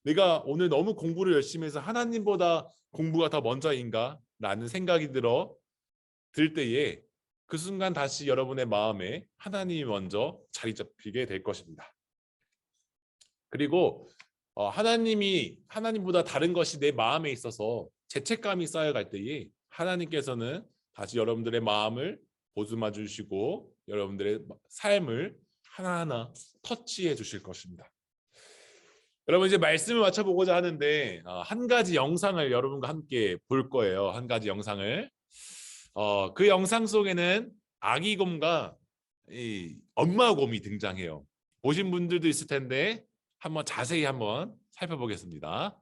내가 오늘 너무 공부를 열심히 해서 하나님보다 공부가 더 먼저인가? 라는 생각이 들 때에 그 순간 다시 여러분의 마음에 하나님이 먼저 자리 잡히게 될 것입니다. 그리고 하나님보다 다른 것이 내 마음에 있어서 죄책감이 쌓여갈 때에 하나님께서는 다시 여러분들의 마음을 보듬어 주시고 여러분들의 삶을 하나하나 터치해 주실 것입니다. 여러분 이제 말씀을 맞춰보고자 하는데 한 가지 영상을 여러분과 함께 볼 거예요. 한 가지 영상을. 그 영상 속에는 아기 곰과 이 엄마 곰이 등장해요. 보신 분들도 있을 텐데 한번 자세히 한번 살펴보겠습니다.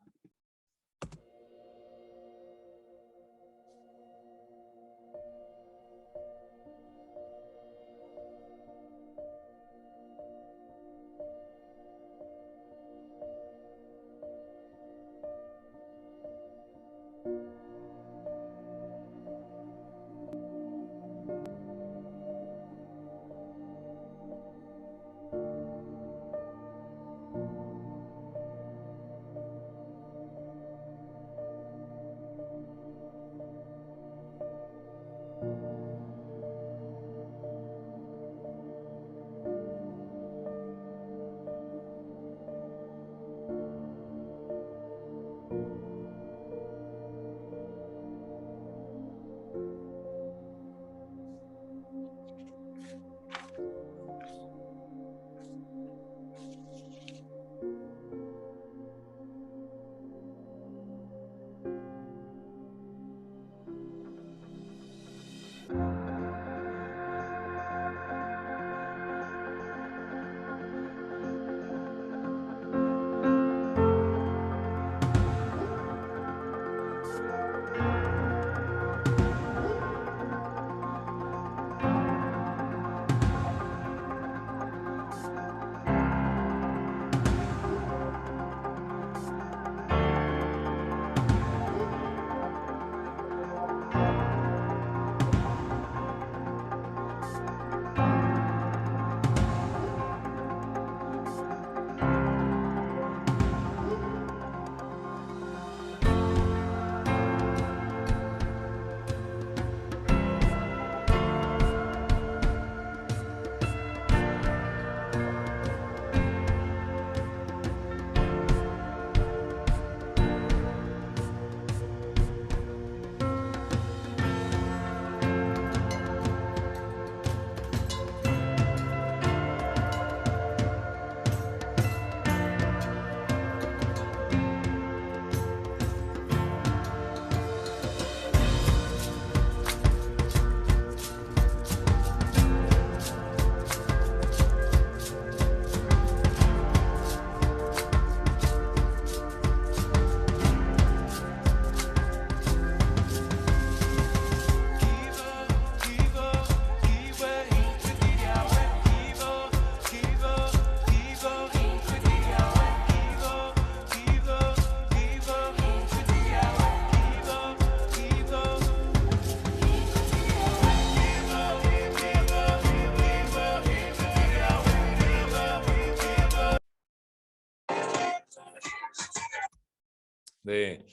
네,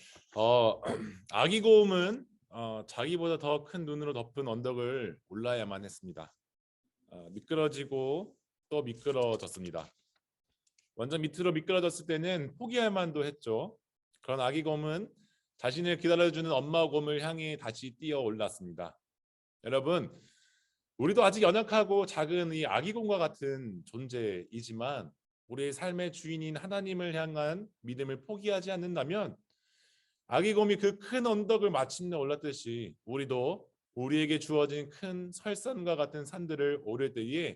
아기 곰은 자기보다 더 큰 눈으로 덮은 언덕을 올라야만 했습니다. 미끄러지고 또 미끄러졌습니다. 완전 밑으로 미끄러졌을 때는 포기할 만도 했죠. 그런 아기 곰은 자신을 기다려주는 엄마 곰을 향해 다시 뛰어 올랐습니다. 여러분, 우리도 아직 연약하고 작은 이 아기 곰과 같은 존재이지만 우리의 삶의 주인인 하나님을 향한 믿음을 포기하지 않는다면 아기 곰이 그 큰 언덕을 마침내 올랐듯이 우리도 우리에게 주어진 큰 설산과 같은 산들을 오를 때에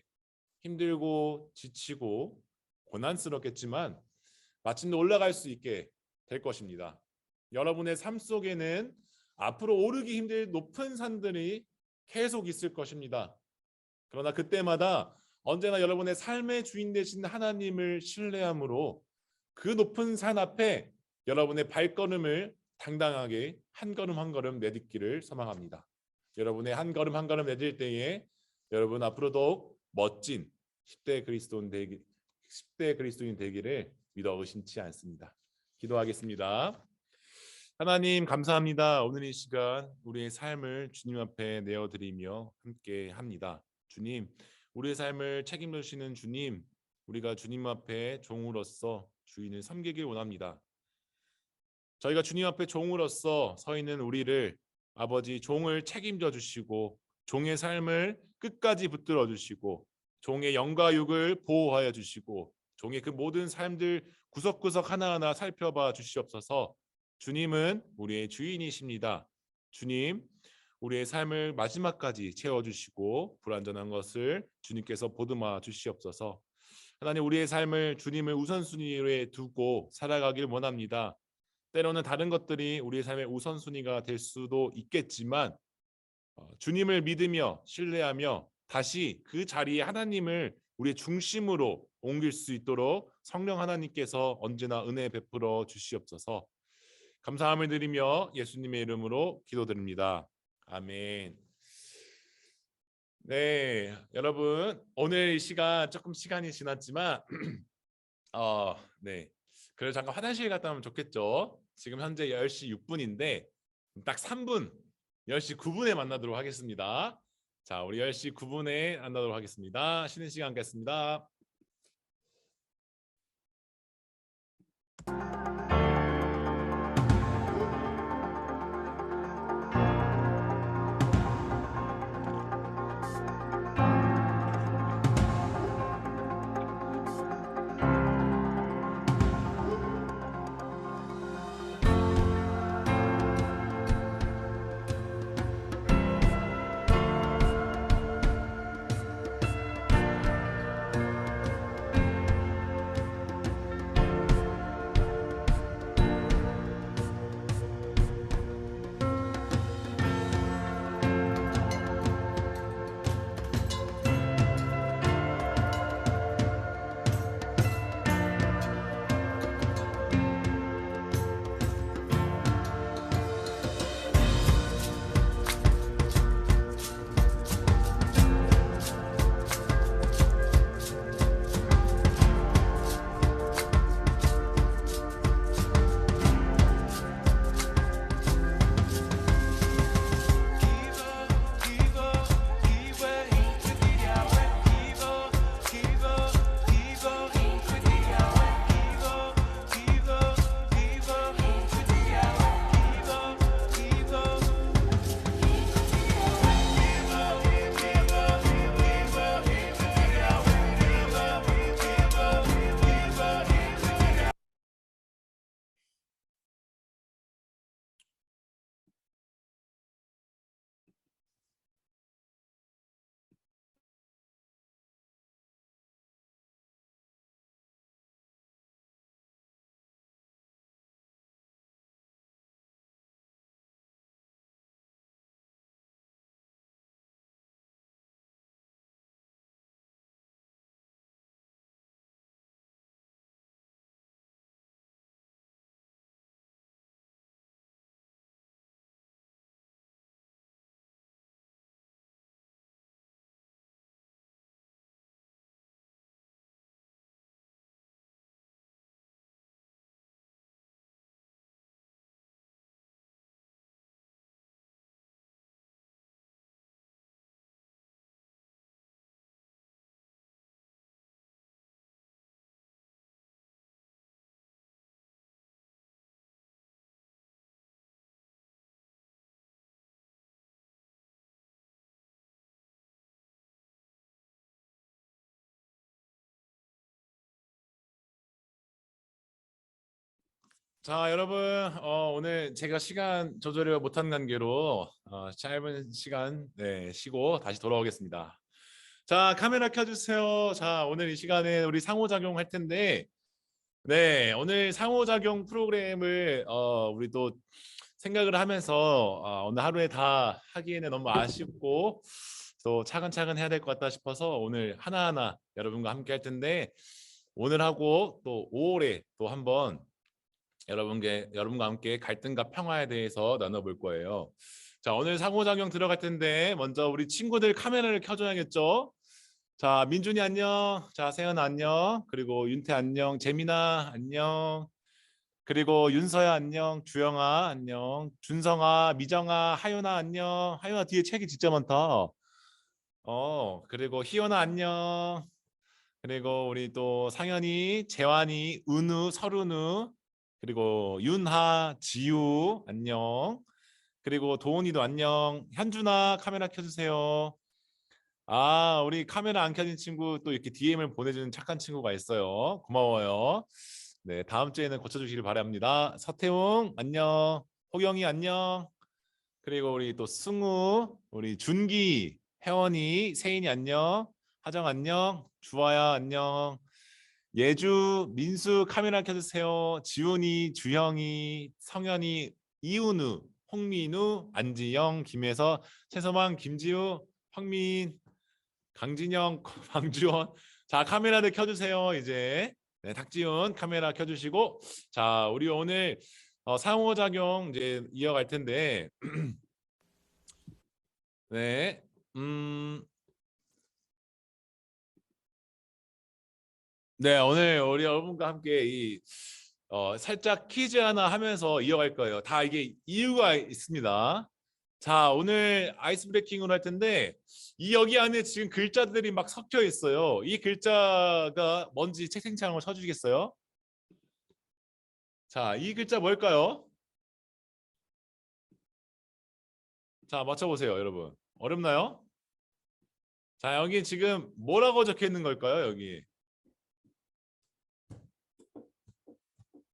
힘들고 지치고 고난스럽겠지만 마침내 올라갈 수 있게 될 것입니다. 여러분의 삶 속에는 앞으로 오르기 힘들 높은 산들이 계속 있을 것입니다. 그러나 그때마다 언제나 여러분의 삶의 주인 되신 하나님을 신뢰함으로 그 높은 산 앞에 여러분의 발걸음을 당당하게 한 걸음 한 걸음 내딛기를 소망합니다. 여러분의 한 걸음 한 걸음 내딜 때에 여러분 앞으로도 멋진 10대 그리스도인 되기를 믿어 의심치 않습니다. 기도하겠습니다. 하나님 감사합니다. 오늘 이 시간 우리의 삶을 주님 앞에 내어드리며 함께 합니다. 주님, 우리의 삶을 책임지시는 주님, 우리가 주님 앞에 종으로서 주인을 섬기길 원합니다. 저희가 주님 앞에 종으로서 서 있는 우리를 아버지 종을 책임져 주시고 종의 삶을 끝까지 붙들어 주시고 종의 영과 육을 보호하여 주시고 종의 그 모든 삶들 구석구석 하나하나 살펴봐 주시옵소서. 주님은 우리의 주인이십니다. 주님, 우리의 삶을 마지막까지 채워주시고 불완전한 것을 주님께서 보듬어 주시옵소서. 하나님, 우리의 삶을 주님을 우선순위에 두고 살아가길 원합니다. 때로는 다른 것들이 우리의 삶의 우선순위가 될 수도 있겠지만 주님을 믿으며 신뢰하며 다시 그 자리에 하나님을 우리의 중심으로 옮길 수 있도록 성령 하나님께서 언제나 은혜 베풀어 주시옵소서. 감사함을 드리며 예수님의 이름으로 기도드립니다. 아멘. 네, 여러분 오늘 이 시간 조금 시간이 지났지만 네, 그래서 잠깐 화장실 갔다 오면 좋겠죠. 지금 현재 10시 6분인데 딱 3분 10시 9분에 만나도록 하겠습니다. 자, 우리 10시 9분에 만나도록 하겠습니다. 쉬는 시간 갖겠습니다. 자, 여러분, 오늘 제가 시간 조절을 못한 관계로 짧은 시간 쉬고 다시 돌아오겠습니다. 자, 카메라 켜주세요. 자, 오늘 이 시간에 우리 상호작용 할 텐데, 네, 오늘 상호작용 프로그램을 우리 또 생각을 하면서 오늘 하루에 다 하기에는 너무 아쉽고 또 차근차근 해야 될 것 같다 싶어서 오늘 하나하나 여러분과 함께 할 텐데, 오늘 하고 또 5월에 또 한번 여러분과 함께 갈등과 평화에 대해서 나눠볼 거예요. 자, 오늘 상호작용 들어갈 텐데 먼저 우리 친구들 카메라를 켜줘야겠죠? 자, 민준이 안녕. 자, 세연 안녕. 그리고 윤태 안녕. 재민아 안녕. 그리고 윤서야 안녕. 주영아 안녕. 준성아, 미정아, 하윤아 안녕. 하윤아 뒤에 책이 진짜 많다. 그리고 희연아 안녕. 그리고 우리 또 상현이, 재환이, 은우, 설은우, 그리고 윤하, 지우 안녕. 그리고 도훈이도 안녕. 현준아 카메라 켜주세요. 아, 우리 카메라 안 켜진 친구 또 이렇게 DM을 보내주는 착한 친구가 있어요. 고마워요. 네, 다음 주에는 고쳐주시길 바랍니다. 서태웅 안녕. 호경이 안녕. 그리고 우리 또 승우, 우리 준기, 혜원이, 세인이 안녕. 하정 안녕. 주아야 안녕. 예주, 민수 카메라 켜주세요. 지훈이, 주형이, 성현이, 이은우, 홍민우, 안지영, 김혜서, 최서방, 김지우, 황민, 강진영, 방주원. 자, 카메라들 켜주세요. 이제 네, 탁지훈 카메라 켜주시고, 자, 우리 오늘 상호작용 이제 이어갈 텐데, 네, 네, 오늘 우리 여러분과 함께 살짝 퀴즈 하나 하면서 이어갈 거예요. 다 이게 이유가 있습니다. 자, 오늘 아이스 브레이킹으로 할 텐데 여기 안에 지금 글자들이 막 섞여 있어요. 이 글자가 뭔지 채팅창으로 쳐주시겠어요? 자, 이 글자 뭘까요? 자, 맞춰보세요, 여러분. 어렵나요? 자, 여기 지금 뭐라고 적혀 있는 걸까요, 여기?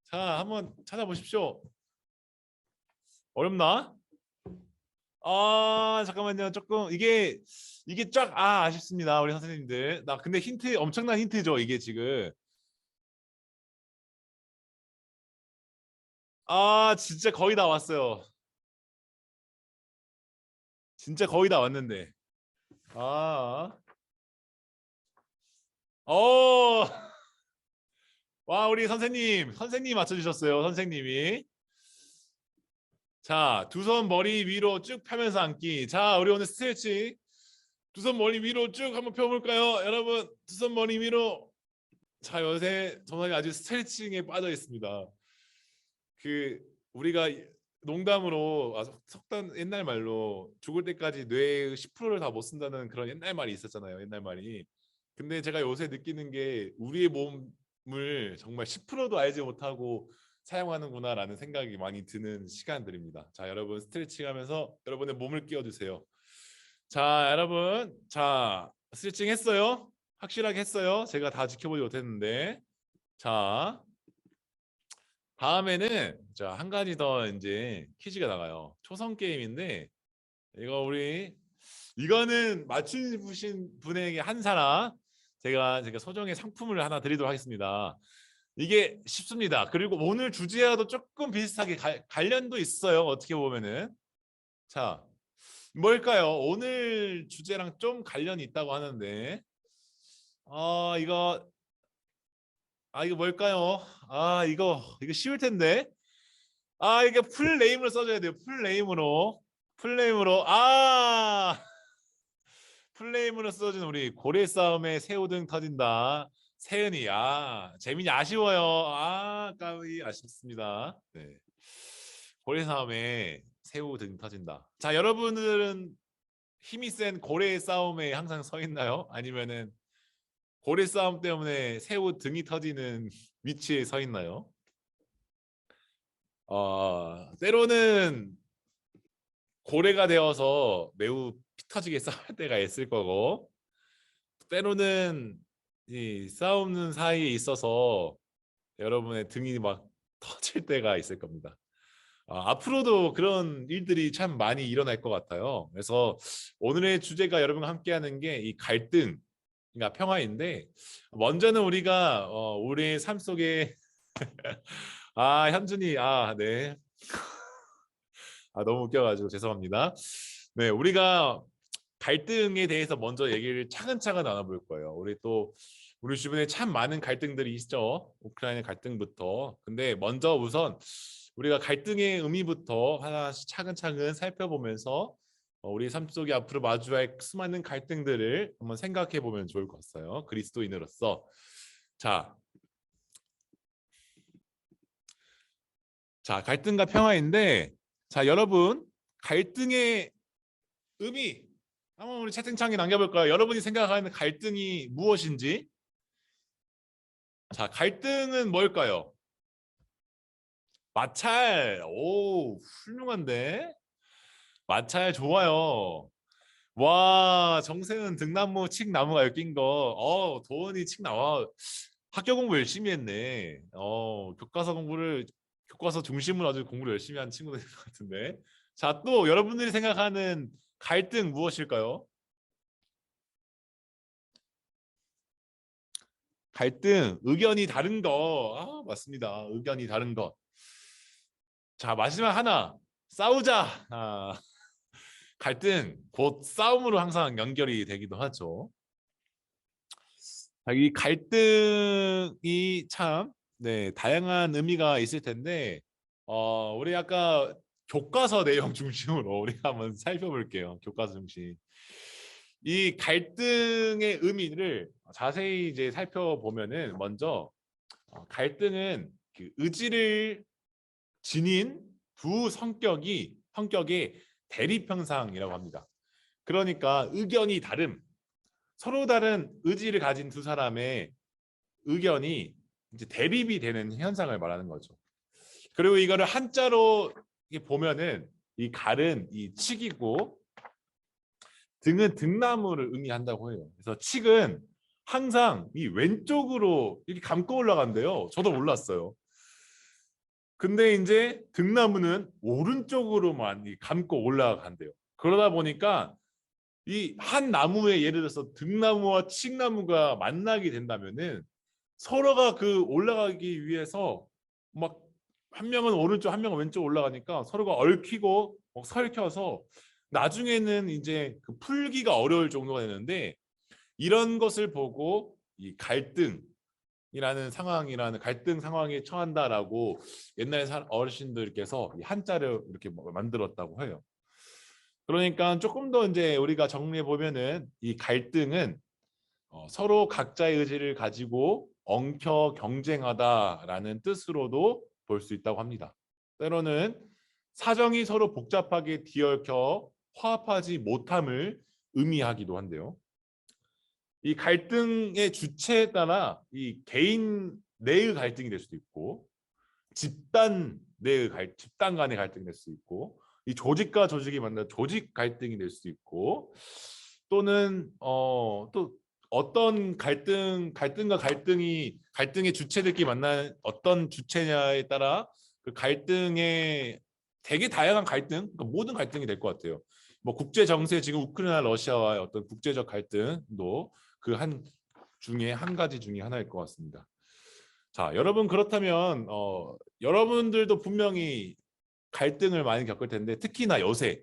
자, 한번 찾아보십시오. 어렵나? 아, 잠깐만요. 조금 이게 쫙 아쉽습니다. 우리 선생님들. 나 근데 힌트 엄청난 힌트죠, 이게 지금. 아, 진짜 거의 다 왔어요. 진짜 거의 다 왔는데. 아. 어. 와, 우리 선생님이 맞춰주셨어요. 선생님이. 자, 두 손 머리 위로 쭉 펴면서 앉기. 자, 우리 오늘 스트레칭. 두 손 머리 위로 쭉 한번 펴볼까요? 여러분, 두 손 머리 위로. 자, 요새 정말 아주 스트레칭에 빠져 있습니다. 우리가 농담으로 속담 옛날 말로 죽을 때까지 뇌의 10%를 다 못 쓴다는 그런 옛날 말이 있었잖아요. 옛날 말이. 근데 제가 요새 느끼는 게 우리의 몸을 정말 10%도 알지 못하고 사용하는구나라는 생각이 많이 드는 시간들입니다. 자, 여러분 스트레칭 하면서 여러분의 몸을 끼워주세요. 자, 여러분. 자, 스트레칭 했어요? 확실하게 했어요? 제가 다 지켜보지 못했는데. 자, 다음에는 자, 한 가지 더 이제 퀴즈가 나가요. 초성 게임인데 이거는 맞추신 분에게 한 사람 제가 소정의 상품을 하나 드리도록 하겠습니다. 이게 쉽습니다. 그리고 오늘 주제와도 조금 비슷하게 관련도 있어요. 어떻게 보면은. 자, 뭘까요? 오늘 주제랑 좀 관련이 있다고 하는데 이거 뭘까요? 이거 쉬울 텐데. 이게 풀네임으로 써줘야 돼요. 풀네임으로 풀네임으로 써준 우리 고래 싸움에 새우등 터진다. 세은이. 재민이 아쉬워요. 까비 아쉽습니다. 네. 고래 싸움에 새우등 터진다. 자, 여러분들은 힘이 센 고래 싸움에 항상 서 있나요? 아니면은 고래 싸움 때문에 새우 등이 터지는 위치에 서 있나요? 때로는 고래가 되어서 매우 피 터지게 싸울 때가 있을 거고, 때로는 이 싸우는 사이에 있어서 여러분의 등이 막 터질 때가 있을 겁니다. 앞으로도 그런 일들이 참 많이 일어날 것 같아요. 그래서 오늘의 주제가 여러분과 함께하는 게 이 갈등, 그러니까 평화인데, 먼저는 우리가 우리의 삶 속에 현준이 네. 너무 웃겨가지고 죄송합니다. 네, 우리가 갈등에 대해서 먼저 얘기를 차근차근 나눠볼 거예요. 우리 주변에 참 많은 갈등들이 있죠. 우크라이나 갈등부터. 근데 먼저 우선 우리가 갈등의 의미부터 하나씩 차근차근 살펴보면서 우리 삶 속에 앞으로 마주할 수많은 갈등들을 한번 생각해 보면 좋을 것 같아요. 그리스도인으로서. 자, 갈등과 평화인데, 자, 여러분, 갈등의 의미 한번 우리 채팅창에 남겨볼까요? 여러분이 생각하는 갈등이 무엇인지. 자, 갈등은 뭘까요? 마찰. 오, 훌륭한데? 마찰 좋아요. 와, 정세는 등나무, 칡나무가 엮인 거. 도원이 칡나무. 학교 공부 열심히 했네. 교과서 중심으로 아주 공부를 열심히 한 친구들 같은데. 자, 또 여러분들이 생각하는 갈등 무엇일까요? 갈등, 의견이 다른 거. 맞습니다. 의견이 다른 것. 자, 마지막 하나. 싸우자. 갈등, 곧 싸움으로 항상 연결이 되기도 하죠. 이 갈등이 참 다양한 의미가 있을 텐데 우리 아까 교과서 내용 중심으로 우리가 한번 살펴볼게요. 교과서 중심. 이 갈등의 의미를 자세히 이제 살펴보면은 먼저 갈등은 그 의지를 지닌 두 성격의 대립 현상이라고 합니다. 그러니까 의견이 다름, 서로 다른 의지를 가진 두 사람의 의견이 이제 대립이 되는 현상을 말하는 거죠. 그리고 이거를 한자로 보면은 이 갈은 이 칡이고 등은 등나무를 의미한다고 해요. 그래서 칡은 항상 이 왼쪽으로 이렇게 감고 올라간대요. 저도 몰랐어요. 근데 이제 등나무는 오른쪽으로만 감고 올라간대요. 그러다 보니까 이 한 나무에 예를 들어서 등나무와 칡나무가 만나게 된다면은 서로가 그 올라가기 위해서 막 한 명은 오른쪽 한 명은 왼쪽 올라가니까 서로가 얽히고 설켜서 나중에는 이제 그 풀기가 어려울 정도가 되는데, 이런 것을 보고 이 갈등이라는 갈등 상황에 처한다라고 옛날 어르신들께서 이 한자를 이렇게 만들었다고 해요. 그러니까 조금 더 이제 우리가 정리해 보면은 이 갈등은 서로 각자의 의지를 가지고 엉켜 경쟁하다라는 뜻으로도 볼 수 있다고 합니다. 때로는 사정이 서로 복잡하게 뒤얽혀 화합하지 못함을 의미하기도 한데요. 이 갈등의 주체에 따라 이 개인 내의 갈등이 될 수도 있고, 집단 간의 갈등이 될 수도 있고, 이 조직과 조직이 만나 조직 갈등이 될 수도 있고, 또는 또 어떤 갈등의 주체들끼리 만나는 어떤 주체냐에 따라 그 갈등의 되게 다양한 갈등, 그러니까 모든 갈등이 될 것 같아요. 뭐 국제 정세, 지금 우크라이나 러시아와의 어떤 국제적 갈등도 그 한 가지 중에 하나일 것 같습니다. 자, 여러분, 그렇다면 여러분들도 분명히 갈등을 많이 겪을 텐데, 특히나 요새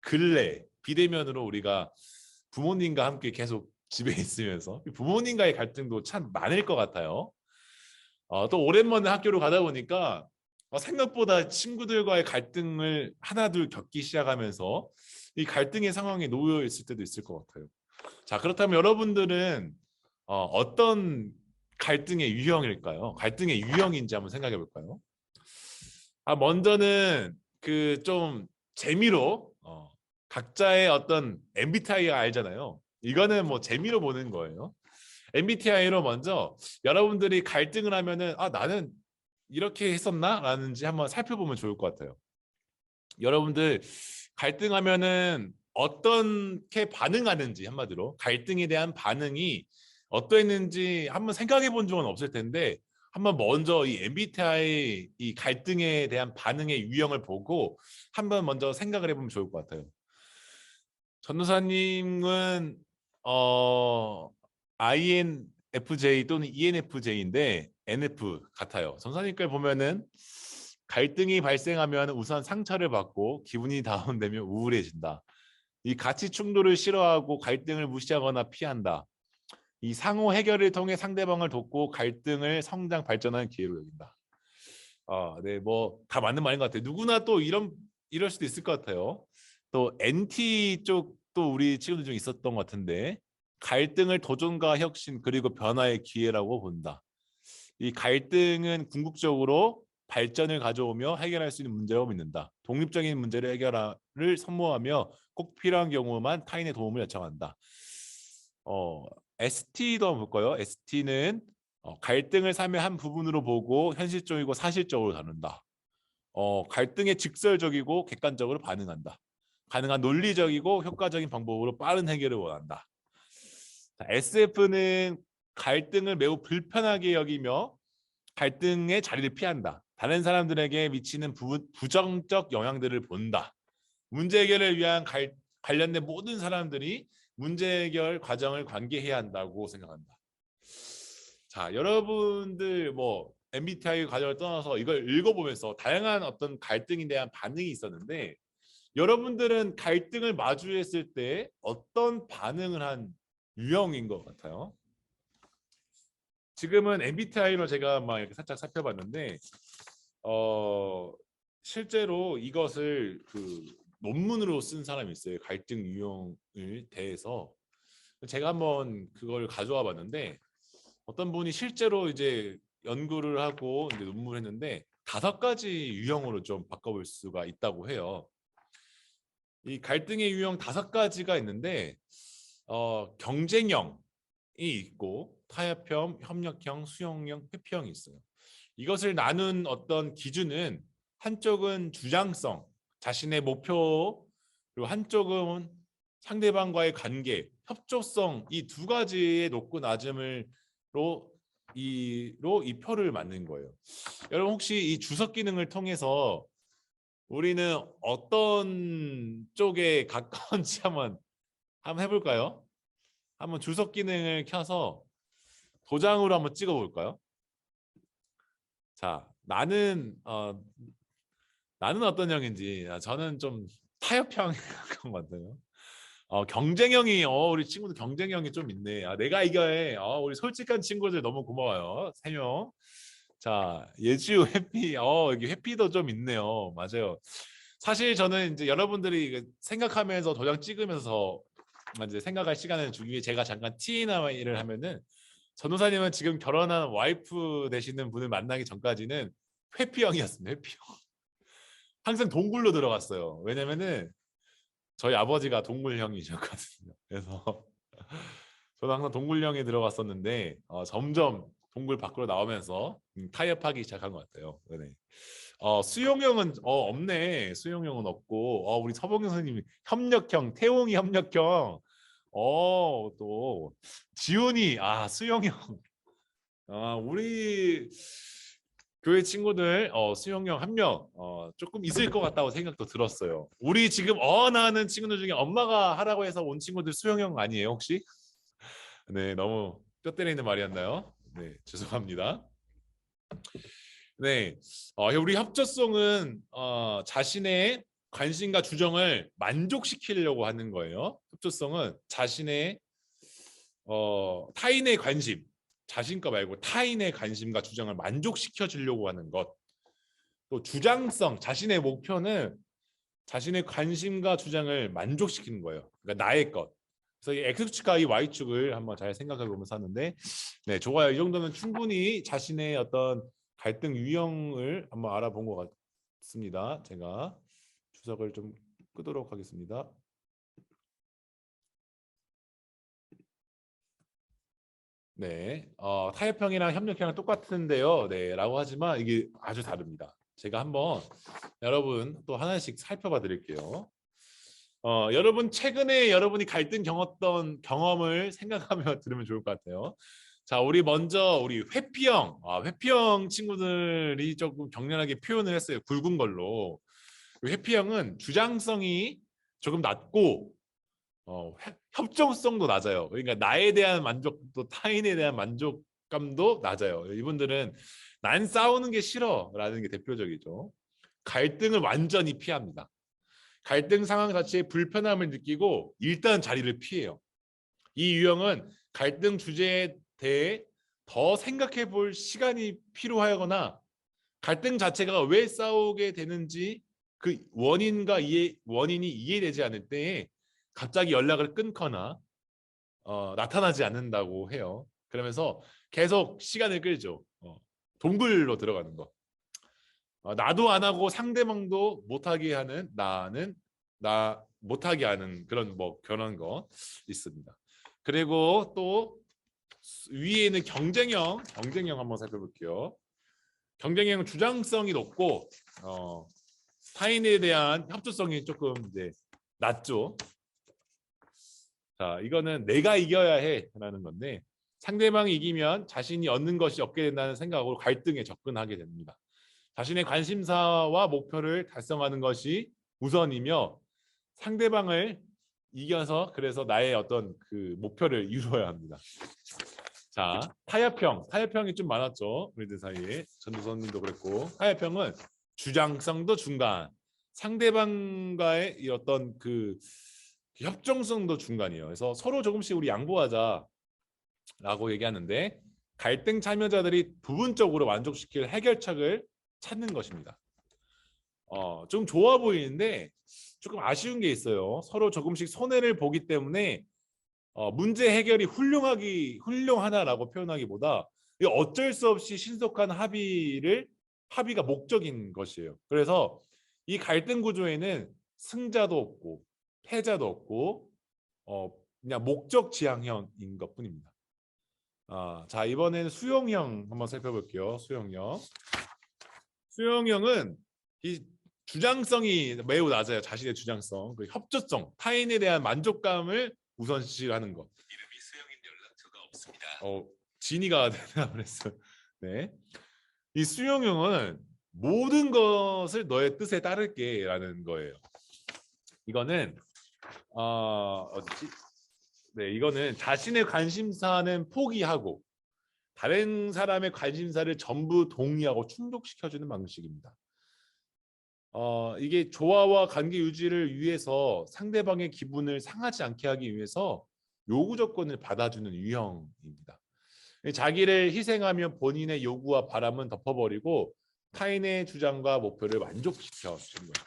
근래 비대면으로 우리가 부모님과 함께 계속 집에 있으면서 부모님과의 갈등도 참 많을 것 같아요. 또 오랜만에 학교로 가다 보니까 생각보다 친구들과의 갈등을 하나둘 겪기 시작하면서 이 갈등의 상황에 놓여 있을 때도 있을 것 같아요. 자, 그렇다면 여러분들은 어떤 갈등의 유형일까요? 갈등의 유형인지 한번 생각해 볼까요? 먼저는 그 좀 재미로 각자의 어떤 MBTI 알잖아요. 이거는 뭐 재미로 보는 거예요. MBTI로 먼저 여러분들이 갈등을 하면은 나는 이렇게 했었나? 라는지 한번 살펴보면 좋을 것 같아요. 여러분들 갈등하면은 어떻게 반응하는지, 한마디로 갈등에 대한 반응이 어떠했는지 한번 생각해 본 적은 없을 텐데 한번 먼저 이 MBTI 이 갈등에 대한 반응의 유형을 보고 한번 먼저 생각을 해보면 좋을 것 같아요. 전도사님은 INFJ 또는 ENFJ인데 NF 같아요. 전도사님 걸 보면은 갈등이 발생하면 우선 상처를 받고 기분이 다운되면 우울해진다. 이 가치 충돌을 싫어하고 갈등을 무시하거나 피한다. 이 상호 해결을 통해 상대방을 돕고 갈등을 성장 발전하는 기회로 여긴다. 네, 뭐 다 맞는 말인 것 같아요. 누구나 또 이럴 수도 있을 것 같아요. 또 NT 쪽도 우리 친구들 중에 있었던 것 같은데 갈등을 도전과 혁신 그리고 변화의 기회라고 본다. 이 갈등은 궁극적으로 발전을 가져오며 해결할 수 있는 문제라고 믿는다. 독립적인 문제를 해결을 선모하며 꼭 필요한 경우만 타인의 도움을 요청한다. ST도 한번 볼까요? ST는 갈등을 삶의 한 부분으로 보고 현실적이고 사실적으로 다룬다. 갈등에 직설적이고 객관적으로 반응한다. 가능한 논리적이고 효과적인 방법으로 빠른 해결을 원한다. SF는 갈등을 매우 불편하게 여기며 갈등의 자리를 피한다. 다른 사람들에게 미치는 부정적 영향들을 본다. 문제 해결을 위한 관련된 모든 사람들이 문제 해결 과정을 관계해야 한다고 생각한다. 자, 여러분들 뭐 MBTI 과정을 떠나서 이걸 읽어보면서 다양한 어떤 갈등에 대한 반응이 있었는데 여러분들은 갈등을 마주했을 때 어떤 반응을 한 유형인 것 같아요? 지금은 MBTI로 제가 막 이렇게 살짝 살펴봤는데 실제로 이것을 그 논문으로 쓴 사람이 있어요. 갈등 유형을 대해서 제가 한번 그걸 가져와 봤는데 어떤 분이 실제로 이제 연구를 하고 이제 논문을 했는데 5가지 유형으로 좀 바꿔볼 수가 있다고 해요. 이 갈등의 유형 5가지가 있는데 경쟁형이 있고 타협형, 협력형, 수용형, 회피형이 있어요. 이것을 나눈 어떤 기준은 한쪽은 주장성, 자신의 목표, 그리고 한쪽은 상대방과의 관계, 협조성 이 2가지의 높고 낮음으로 이 표를 맞는 거예요. 여러분 혹시 이 주석 기능을 통해서 우리는 어떤 쪽에 가까운지 한번 해볼까요? 한번 주석 기능을 켜서 도장으로 한번 찍어볼까요? 자, 나는 어떤 형인지 저는 좀 타협형인 것 같아요. 경쟁형이 우리 친구들 경쟁형이 좀 있네. 내가 이겨해. 우리 솔직한 친구들 너무 고마워요. 3명. 자, 예지우 해피. 여기 해피도 좀 있네요. 맞아요. 사실 저는 이제 여러분들이 생각하면서 도장 찍으면서 이제 생각할 시간을 주기 위해 제가 잠깐 T나이를 하면은 전도사님은 지금 결혼한 와이프 되시는 분을 만나기 전까지는 회피형이었습니다. 회피형. 항상 동굴로 들어갔어요. 왜냐면은 저희 아버지가 동굴형이셨거든요. 그래서 저는 항상 동굴형에 들어갔었는데 점점 동굴 밖으로 나오면서 타협하기 시작한 것 같아요. 네. 수용형은 없네. 수용형은 없고 우리 서봉경 선생님이 협력형, 태웅이 협력형. 또 지훈이 수용형. 우리 교회 친구들 수용형 한 명 조금 있을 것 같다고 생각도 들었어요. 우리 지금 나는 친구들 중에 엄마가 하라고 해서 온 친구들 수용형 아니에요 혹시? 네, 너무 뼈 때리는 말이었나요? 네, 죄송합니다. 네, 우리 협조성은 자신의 관심과 주정을 만족시키려고 하는 거예요. 협조성은 자신의 타인의 관심, 자신 거 말고 타인의 관심과 주장을 만족시켜 주려고 하는 것. 또 주장성, 자신의 목표는 자신의 관심과 주장을 만족시키는 거예요. 그러니까 나의 것. 그래서 이 X축과 이 Y축을 한번 잘 생각해 보면서 하는데 네, 좋아요. 이 정도면 충분히 자신의 어떤 갈등 유형을 한번 알아본 것 같습니다. 제가 주석을 좀 끄도록 하겠습니다. 네, 타협형이랑 협력형이랑 똑같은데요. 네, 라고 하지만 이게 아주 다릅니다. 제가 한번 여러분 또 하나씩 살펴봐 드릴게요. 여러분 최근에 여러분이 갈등 경험을 생각하며 들으면 좋을 것 같아요. 자, 우리 먼저 우리 회피형, 회피형 친구들이 조금 격렬하게 표현을 했어요. 굵은 걸로. 회피형은 주장성이 조금 낮고 협정성도 낮아요. 그러니까 나에 대한 만족도 타인에 대한 만족감도 낮아요. 이분들은 난 싸우는 게 싫어라는 게 대표적이죠. 갈등을 완전히 피합니다. 갈등 상황 자체에 불편함을 느끼고 일단 자리를 피해요. 이 유형은 갈등 주제에 대해 더 생각해 볼 시간이 필요하거나 갈등 자체가 왜 싸우게 되는지 그 원인이 이해되지 않을 때에 갑자기 연락을 끊거나 나타나지 않는다고 해요. 그러면서 계속 시간을 끌죠. 동굴로 들어가는 거. 나도 안 하고 상대방도 못하게 하는 나는 나 못하게 하는 그런 그런 거 있습니다. 그리고 또 위에는 경쟁형 한번 살펴볼게요. 경쟁형 주장성이 높고 타인에 대한 협조성이 조금 이제 낮죠. 자, 이거는 내가 이겨야 해라는 건데 상대방이 이기면 자신이 얻는 것이 없게 된다는 생각으로 갈등에 접근하게 됩니다. 자신의 관심사와 목표를 달성하는 것이 우선이며 상대방을 이겨서 그래서 나의 어떤 그 목표를 이루어야 합니다. 자, 타협형이 좀 많았죠. 우리들 사이에 전도선님도 그랬고 타협형은 주장성도 중간, 상대방과의 이 어떤 그 협정성도 중간이에요. 그래서 서로 조금씩 우리 양보하자라고 얘기하는데 갈등 참여자들이 부분적으로 만족시킬 해결책을 찾는 것입니다. 좀 좋아 보이는데 조금 아쉬운 게 있어요. 서로 조금씩 손해를 보기 때문에 문제 해결이 훌륭하다라고 표현하기보다 어쩔 수 없이 신속한 합의가 목적인 것이에요. 그래서 이 갈등 구조에는 승자도 없고 패자도 없고 그냥 목적 지향형인 것뿐입니다. 자, 이번에는 수용형 한번 살펴볼게요. 수용형은 이 주장성이 매우 낮아요. 자신의 주장성, 그 협조성, 타인에 대한 만족감을 우선시하는 것. 이름이 수용인데 연락처가 없습니다. 진이가 대답을 했어요. 네, 이 수용형은 모든 것을 너의 뜻에 따를게라는 거예요. 이거는 어디지? 네, 이거는 자신의 관심사는 포기하고 다른 사람의 관심사를 전부 동의하고 충족시켜주는 방식입니다. 이게 조화와 관계 유지를 위해서 상대방의 기분을 상하지 않게 하기 위해서 요구 조건을 받아주는 유형입니다. 자기를 희생하며 본인의 요구와 바람은 덮어버리고 타인의 주장과 목표를 만족시켜 주는 거예요.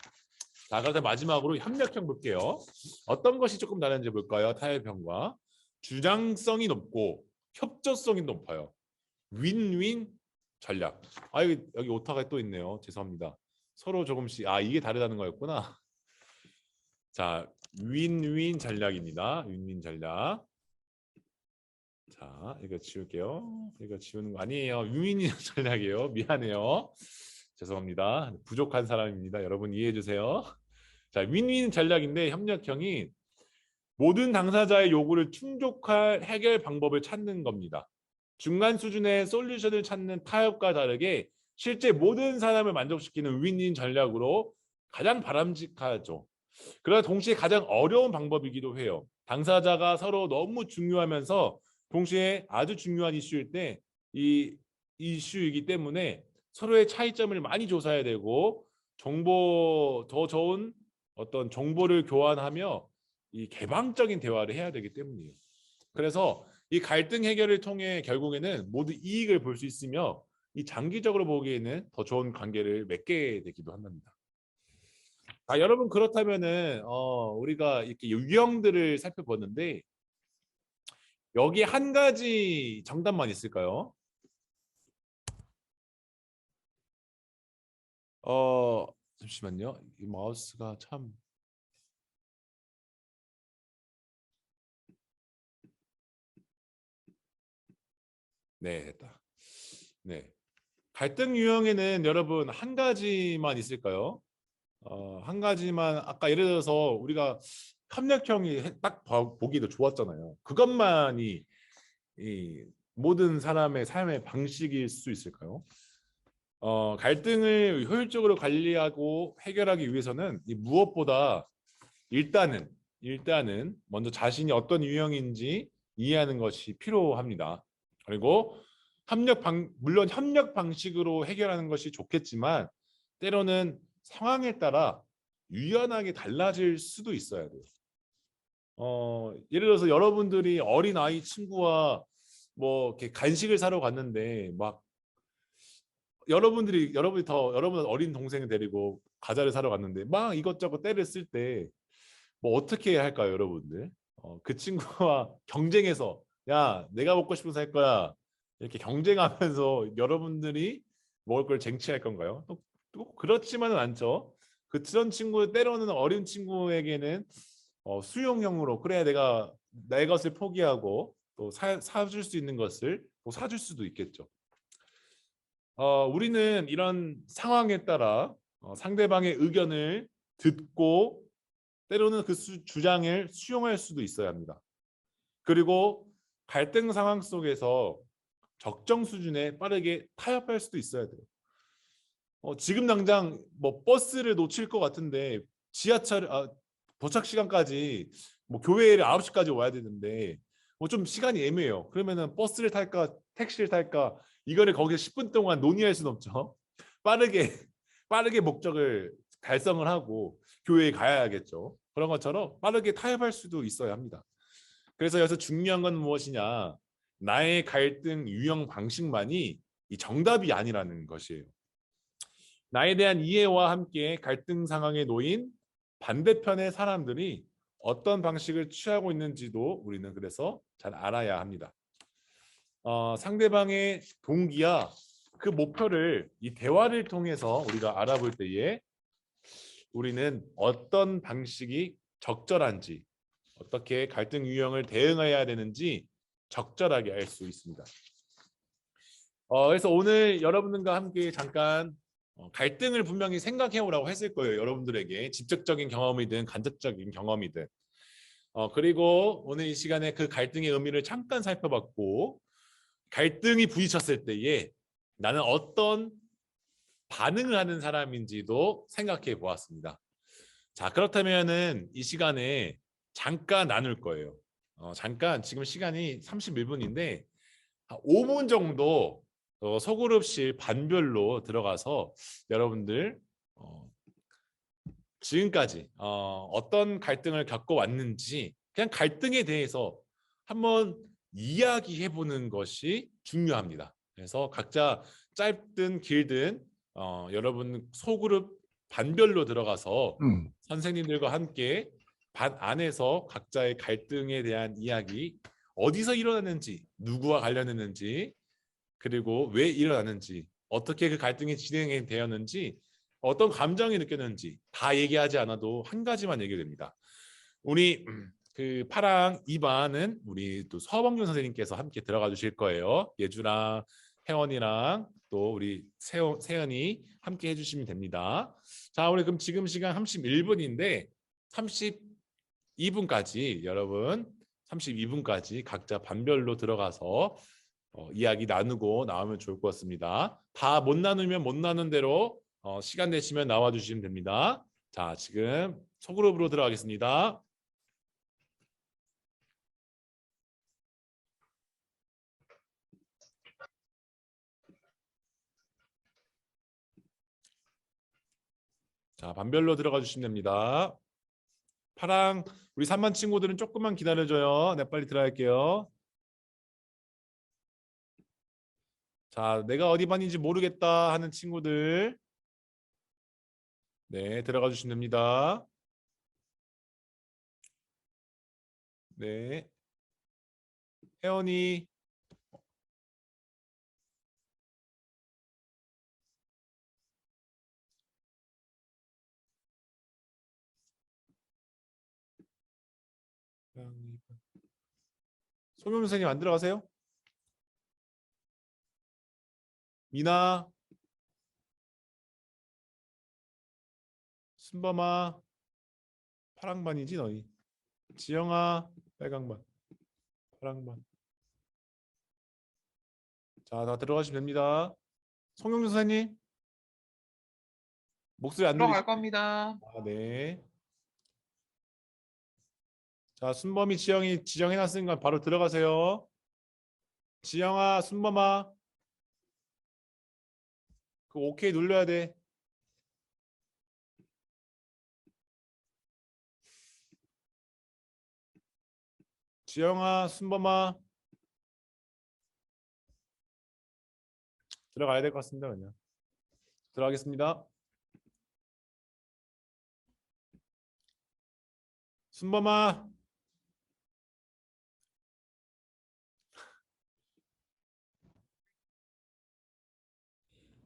자, 그래서 마지막으로 협력형 볼게요. 어떤 것이 조금 다른지 볼까요? 타협형과 주장성이 높고 협조성이 높아요. 윈윈 전략. 여기 오타가 또 있네요. 죄송합니다. 서로 조금씩 이게 다르다는 거였구나. 자, 윈윈 전략입니다. 윈윈 전략. 자, 이거 지울게요. 이거 지우는 거 아니에요. 윈윈 전략이에요. 미안해요. 죄송합니다. 부족한 사람입니다. 여러분 이해해 주세요. 자, 윈윈 전략인데 협력형이 모든 당사자의 요구를 충족할 해결 방법을 찾는 겁니다. 중간 수준의 솔루션을 찾는 타협과 다르게 실제 모든 사람을 만족시키는 윈윈 전략으로 가장 바람직하죠. 그러나 동시에 가장 어려운 방법이기도 해요. 당사자가 서로 너무 중요하면서 동시에 아주 중요한 이슈일 때 이 이슈이기 때문에 서로의 차이점을 많이 조사해야 되고 더 좋은 어떤 정보를 교환하며 이 개방적인 대화를 해야 되기 때문이에요. 그래서 이 갈등 해결을 통해 결국에는 모두 이익을 볼 수 있으며 이 장기적으로 보기에는 더 좋은 관계를 맺게 되기도 한답니다. 여러분 그렇다면은 우리가 이렇게 유형들을 살펴봤는데 여기 한 가지 정답만 있을까요? 잠시만요. 이 마우스가 참 네, 됐다. 네. 갈등 유형에는 여러분 한 가지만 있을까요? 한 가지만 아까 예를 들어서 우리가 협력형이 딱 보기도 좋았잖아요. 그것만이 모든 사람의 삶의 방식일 수 있을까요? 갈등을 효율적으로 관리하고 해결하기 위해서는 이 무엇보다 일단은 먼저 자신이 어떤 유형인지 이해하는 것이 필요합니다. 그리고 물론 협력 방식으로 해결하는 것이 좋겠지만 때로는 상황에 따라 유연하게 달라질 수도 있어야 돼요. 예를 들어서 여러분들이 어린 아이 친구와 뭐 이렇게 간식을 사러 갔는데 막 여러분이 여러분 어린 동생을 데리고 과자를 사러 갔는데 막 이것저것 때를 쓸 때 뭐 어떻게 해야 할까요, 여러분들? 그 친구와 경쟁해서 야, 내가 먹고 싶은 거 살 거야. 이렇게 경쟁하면서 여러분들이 먹을 걸 쟁취할 건가요? 또 그렇지만은 않죠. 그런 친구 때로는 어린 친구에게는 수용형으로 그래 내가 내 것을 포기하고 또 사줄 수 있는 것을 또 사줄 수도 있겠죠. 우리는 이런 상황에 따라 상대방의 의견을 듣고 때로는 그 주장을 수용할 수도 있어야 합니다. 그리고 갈등 상황 속에서 적정 수준에 빠르게 타협할 수도 있어야 돼요. 지금 당장 뭐 버스를 놓칠 것 같은데 도착 시간까지 뭐 교회를 9시까지 와야 되는데 뭐 좀 시간이 애매해요. 그러면은 버스를 탈까 택시를 탈까 이거를 거기서 10분 동안 논의할 수는 없죠. 빠르게 목적을 달성을 하고 교회에 가야겠죠. 그런 것처럼 빠르게 타협할 수도 있어야 합니다. 그래서 여기서 중요한 건 무엇이냐? 나의 갈등 유형 방식만이 이 정답이 아니라는 것이에요. 나에 대한 이해와 함께 갈등 상황에 놓인 반대편의 사람들이 어떤 방식을 취하고 있는지도 우리는 그래서 잘 알아야 합니다. 상대방의 동기야 그 목표를 이 대화를 통해서 우리가 알아볼 때에 우리는 어떤 방식이 적절한지 어떻게 갈등 유형을 대응해야 되는지 적절하게 알 수 있습니다. 그래서 오늘 여러분들과 함께 잠깐 갈등을 분명히 생각해 오라고 했을 거예요. 여러분들에게 직접적인 경험이든 간접적인 경험이든. 그리고 오늘 이 시간에 그 갈등의 의미를 잠깐 살펴봤고 갈등이 부딪혔을 때에 나는 어떤 반응을 하는 사람인지도 생각해 보았습니다. 자, 그렇다면은 이 시간에 잠깐 나눌 거예요. 잠깐 지금 시간이 31분인데 5분 정도 소그룹실 반별로 들어가서 여러분들 지금까지 어떤 갈등을 겪어 왔는지 그냥 갈등에 대해서 한번 이야기해 보는 것이 중요합니다. 그래서 각자 짧든 길든 여러분 소그룹 반별로 들어가서 선생님들과 함께 반 안에서 각자의 갈등에 대한 이야기 어디서 일어났는지 누구와 관련했는지 그리고 왜 일어났는지 어떻게 그 갈등이 진행이 되었는지 어떤 감정이 느꼈는지 다 얘기하지 않아도 한 가지만 얘기됩니다. 우리 그 파랑 2반은 우리 또 서범균 선생님께서 함께 들어가 주실 거예요. 예주랑 혜원이랑 또 우리 세연이 함께 해주시면 됩니다. 자, 우리 그럼 지금 시간 31분인데 32분까지 여러분 32분까지 각자 반별로 들어가서 이야기 나누고 나오면 좋을 것 같습니다. 다 못 나누면 못 나눈 대로 시간 되시면 나와 주시면 됩니다. 자, 지금 소그룹으로 들어가겠습니다. 자, 반별로 들어가 주시면 됩니다. 파랑 우리 3반 친구들은 조금만 기다려줘요. 네, 빨리 들어갈게요. 자, 내가 어디 반인지 모르겠다 하는 친구들 네, 들어가 주시면 됩니다. 네, 혜원이 소명 선생님 안 들어가세요? 미나 순범아 파랑반이지 너희. 지영아 빨강반 파랑반. 자, 다 들어가시면 됩니다. 송영준 선생님 목소리 안 들어갈 들리시죠? 겁니다. 아, 네. 자, 순범이 지영이 지정해놨으니까 바로 들어가세요. 지영아, 순범아, 그 오케이 눌러야 돼. 지영아, 순범아, 들어가야 될 것 같습니다. 그냥 들어가겠습니다. 순범아.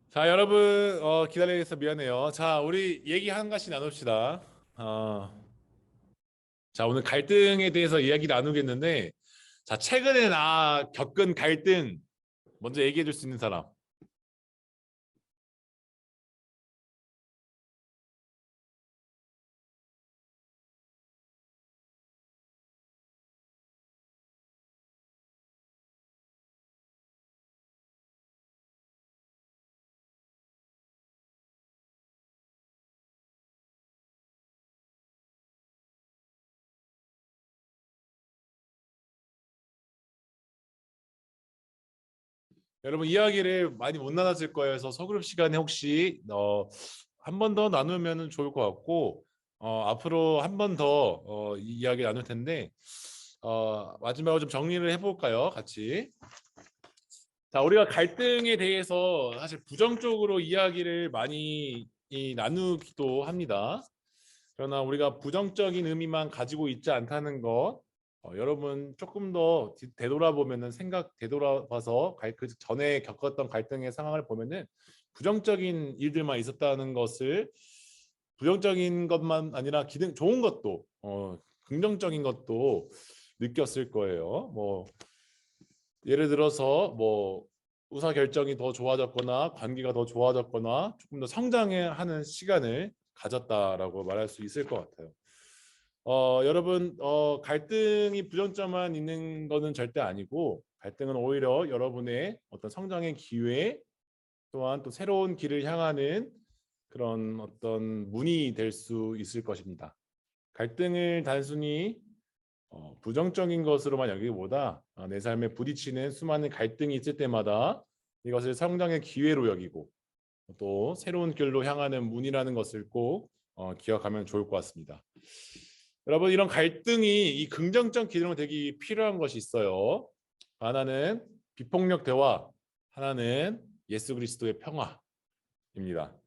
자, 여러분 기다리게 해서 미안해요. 자, 우리 얘기 한 가지 나눕시다. 자, 오늘 갈등에 대해서 이야기 나누겠는데, 자, 최근에 나 겪은 갈등 먼저 얘기해 줄 수 있는 사람. 여러분 이야기를 많이 못 나눴을 거예요. 그래서 소그룹 시간에 혹시 한 번 더 나누면 좋을 것 같고 앞으로 한 번 더 이야기 나눌 텐데 마지막으로 좀 정리를 해볼까요? 같이. 자, 우리가 갈등에 대해서 사실 부정적으로 이야기를 많이 나누기도 합니다. 그러나 우리가 부정적인 의미만 가지고 있지 않다는 것 여러분 조금 더 되돌아보면은 되돌아봐서 그 전에 겪었던 갈등의 상황을 보면은 부정적인 일들만 있었다는 것을 부정적인 것만 아니라 좋은 것도 긍정적인 것도 느꼈을 거예요. 뭐 예를 들어서 뭐 의사결정이 더 좋아졌거나 관계가 더 좋아졌거나 조금 더 성장하는 시간을 가졌다라고 말할 수 있을 것 같아요. 여러분 갈등이 부정점만 있는 거는 절대 아니고 갈등은 오히려 여러분의 어떤 성장의 기회 또한 또 새로운 길을 향하는 그런 어떤 문이 될 수 있을 것입니다. 갈등을 단순히 부정적인 것으로만 여기기보다 내 삶에 부딪히는 수많은 갈등이 있을 때마다 이것을 성장의 기회로 여기고 또 새로운 길로 향하는 문이라는 것을 꼭 기억하면 좋을 것 같습니다. 여러분 이런 갈등이 이 긍정적 기능으로 되기 필요한 것이 있어요. 하나는 비폭력 대화, 하나는 예수 그리스도의 평화입니다.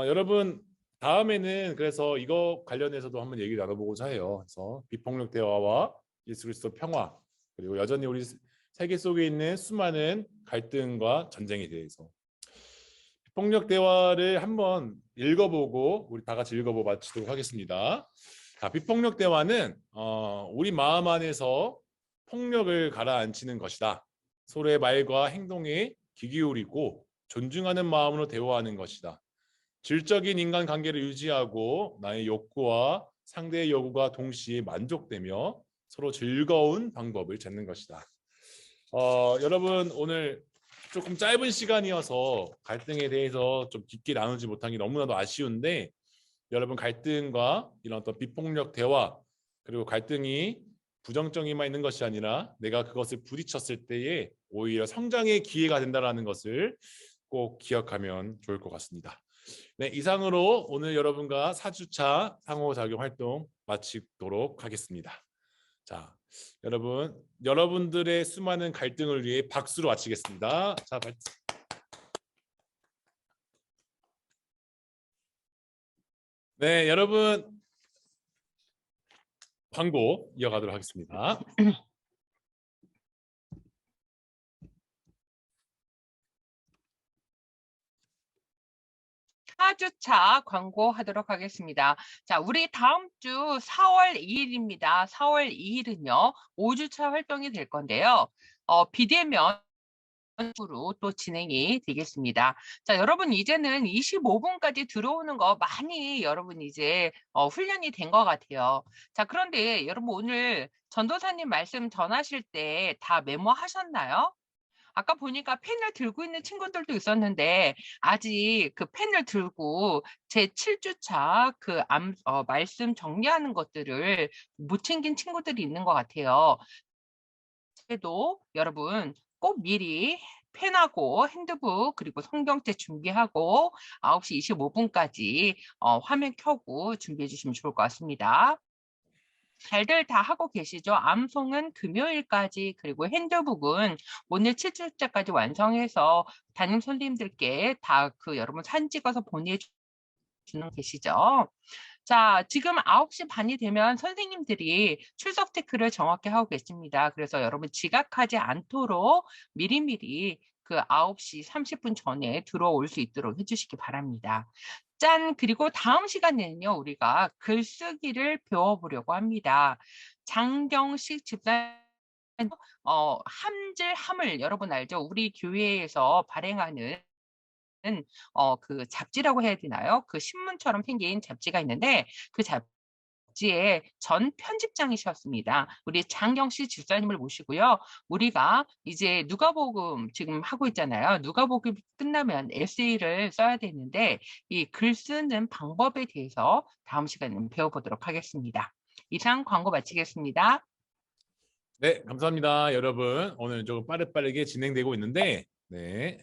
여러분 다음에는 그래서 이거 관련해서도 한번 얘기 나눠보고자 해요. 그래서 비폭력 대화와 예수 그리스도 평화 그리고 여전히 우리 세계 속에 있는 수많은 갈등과 전쟁에 대해서 비폭력 대화를 한번 읽어보고 우리 다 같이 읽어보고 마치도록 하겠습니다. 자, 비폭력 대화는 우리 마음 안에서 폭력을 가라앉히는 것이다. 서로의 말과 행동에 귀 기울이고 존중하는 마음으로 대화하는 것이다. 질적인 인간관계를 유지하고 나의 욕구와 상대의 요구가 동시에 만족되며 서로 즐거운 방법을 찾는 것이다. 여러분 오늘 조금 짧은 시간이어서 갈등에 대해서 좀 깊게 나누지 못한 게 너무나도 아쉬운데 여러분 갈등과 이런 어떤 비폭력 대화 그리고 갈등이 부정적이만 있는 것이 아니라 내가 그것을 부딪혔을 때에 오히려 성장의 기회가 된다는 것을 꼭 기억하면 좋을 것 같습니다. 네, 이상으로 오늘 여러분과 4주차 상호작용 활동 마치도록 하겠습니다. 자, 여러분들의 수많은 갈등을 위해 박수로 마치겠습니다. 자, 네, 여러분 광고 이어가도록 하겠습니다. 4주차 광고하도록 하겠습니다. 자, 우리 다음 주 4월 2일입니다. 4월 2일은요, 5주차 활동이 될 건데요. 비대면 으로 또 진행이 되겠습니다. 자, 여러분 이제는 25분까지 들어오는 거 많이 여러분 이제 훈련이 된 것 같아요. 자, 그런데 여러분 오늘 전도사님 말씀 전하실 때 다 메모하셨나요? 아까 보니까 펜을 들고 있는 친구들도 있었는데 아직 그 펜을 들고 제 7주차 그 말씀 정리하는 것들을 못 챙긴 친구들이 있는 것 같아요. 그래도 여러분 꼭 미리 펜하고 핸드북 그리고 성경책 준비하고 9시 25분까지 화면 켜고 준비해 주시면 좋을 것 같습니다. 잘들 다 하고 계시죠? 암송은 금요일까지 그리고 핸드북은 오늘 7주차까지 완성해서 담임 선생님들께 다 그 여러분 사진 찍어서 보내주는 계시죠? 자, 지금 9시 반이 되면 선생님들이 출석 체크를 정확히 하고 계십니다. 그래서 여러분 지각하지 않도록 미리미리 그 9시 30분 전에 들어올 수 있도록 해주시기 바랍니다. 짠! 그리고 다음 시간에는요, 우리가 글쓰기를 배워보려고 합니다. 장경식 집사님 함을 여러분 알죠? 우리 교회에서 발행하는 그 잡지라고 해야 되나요? 그 신문처럼 생긴 잡지가 있는데 그 잡지의 전 편집장이셨습니다. 우리 장경식 집사님을 모시고요. 우리가 이제 누가복음 지금 하고 있잖아요. 누가복음 끝나면 에세이를 써야 되는데 이 글 쓰는 방법에 대해서 다음 시간에 배워보도록 하겠습니다. 이상 광고 마치겠습니다. 네, 감사합니다, 여러분. 오늘 조금 빠르게 진행되고 있는데, 네.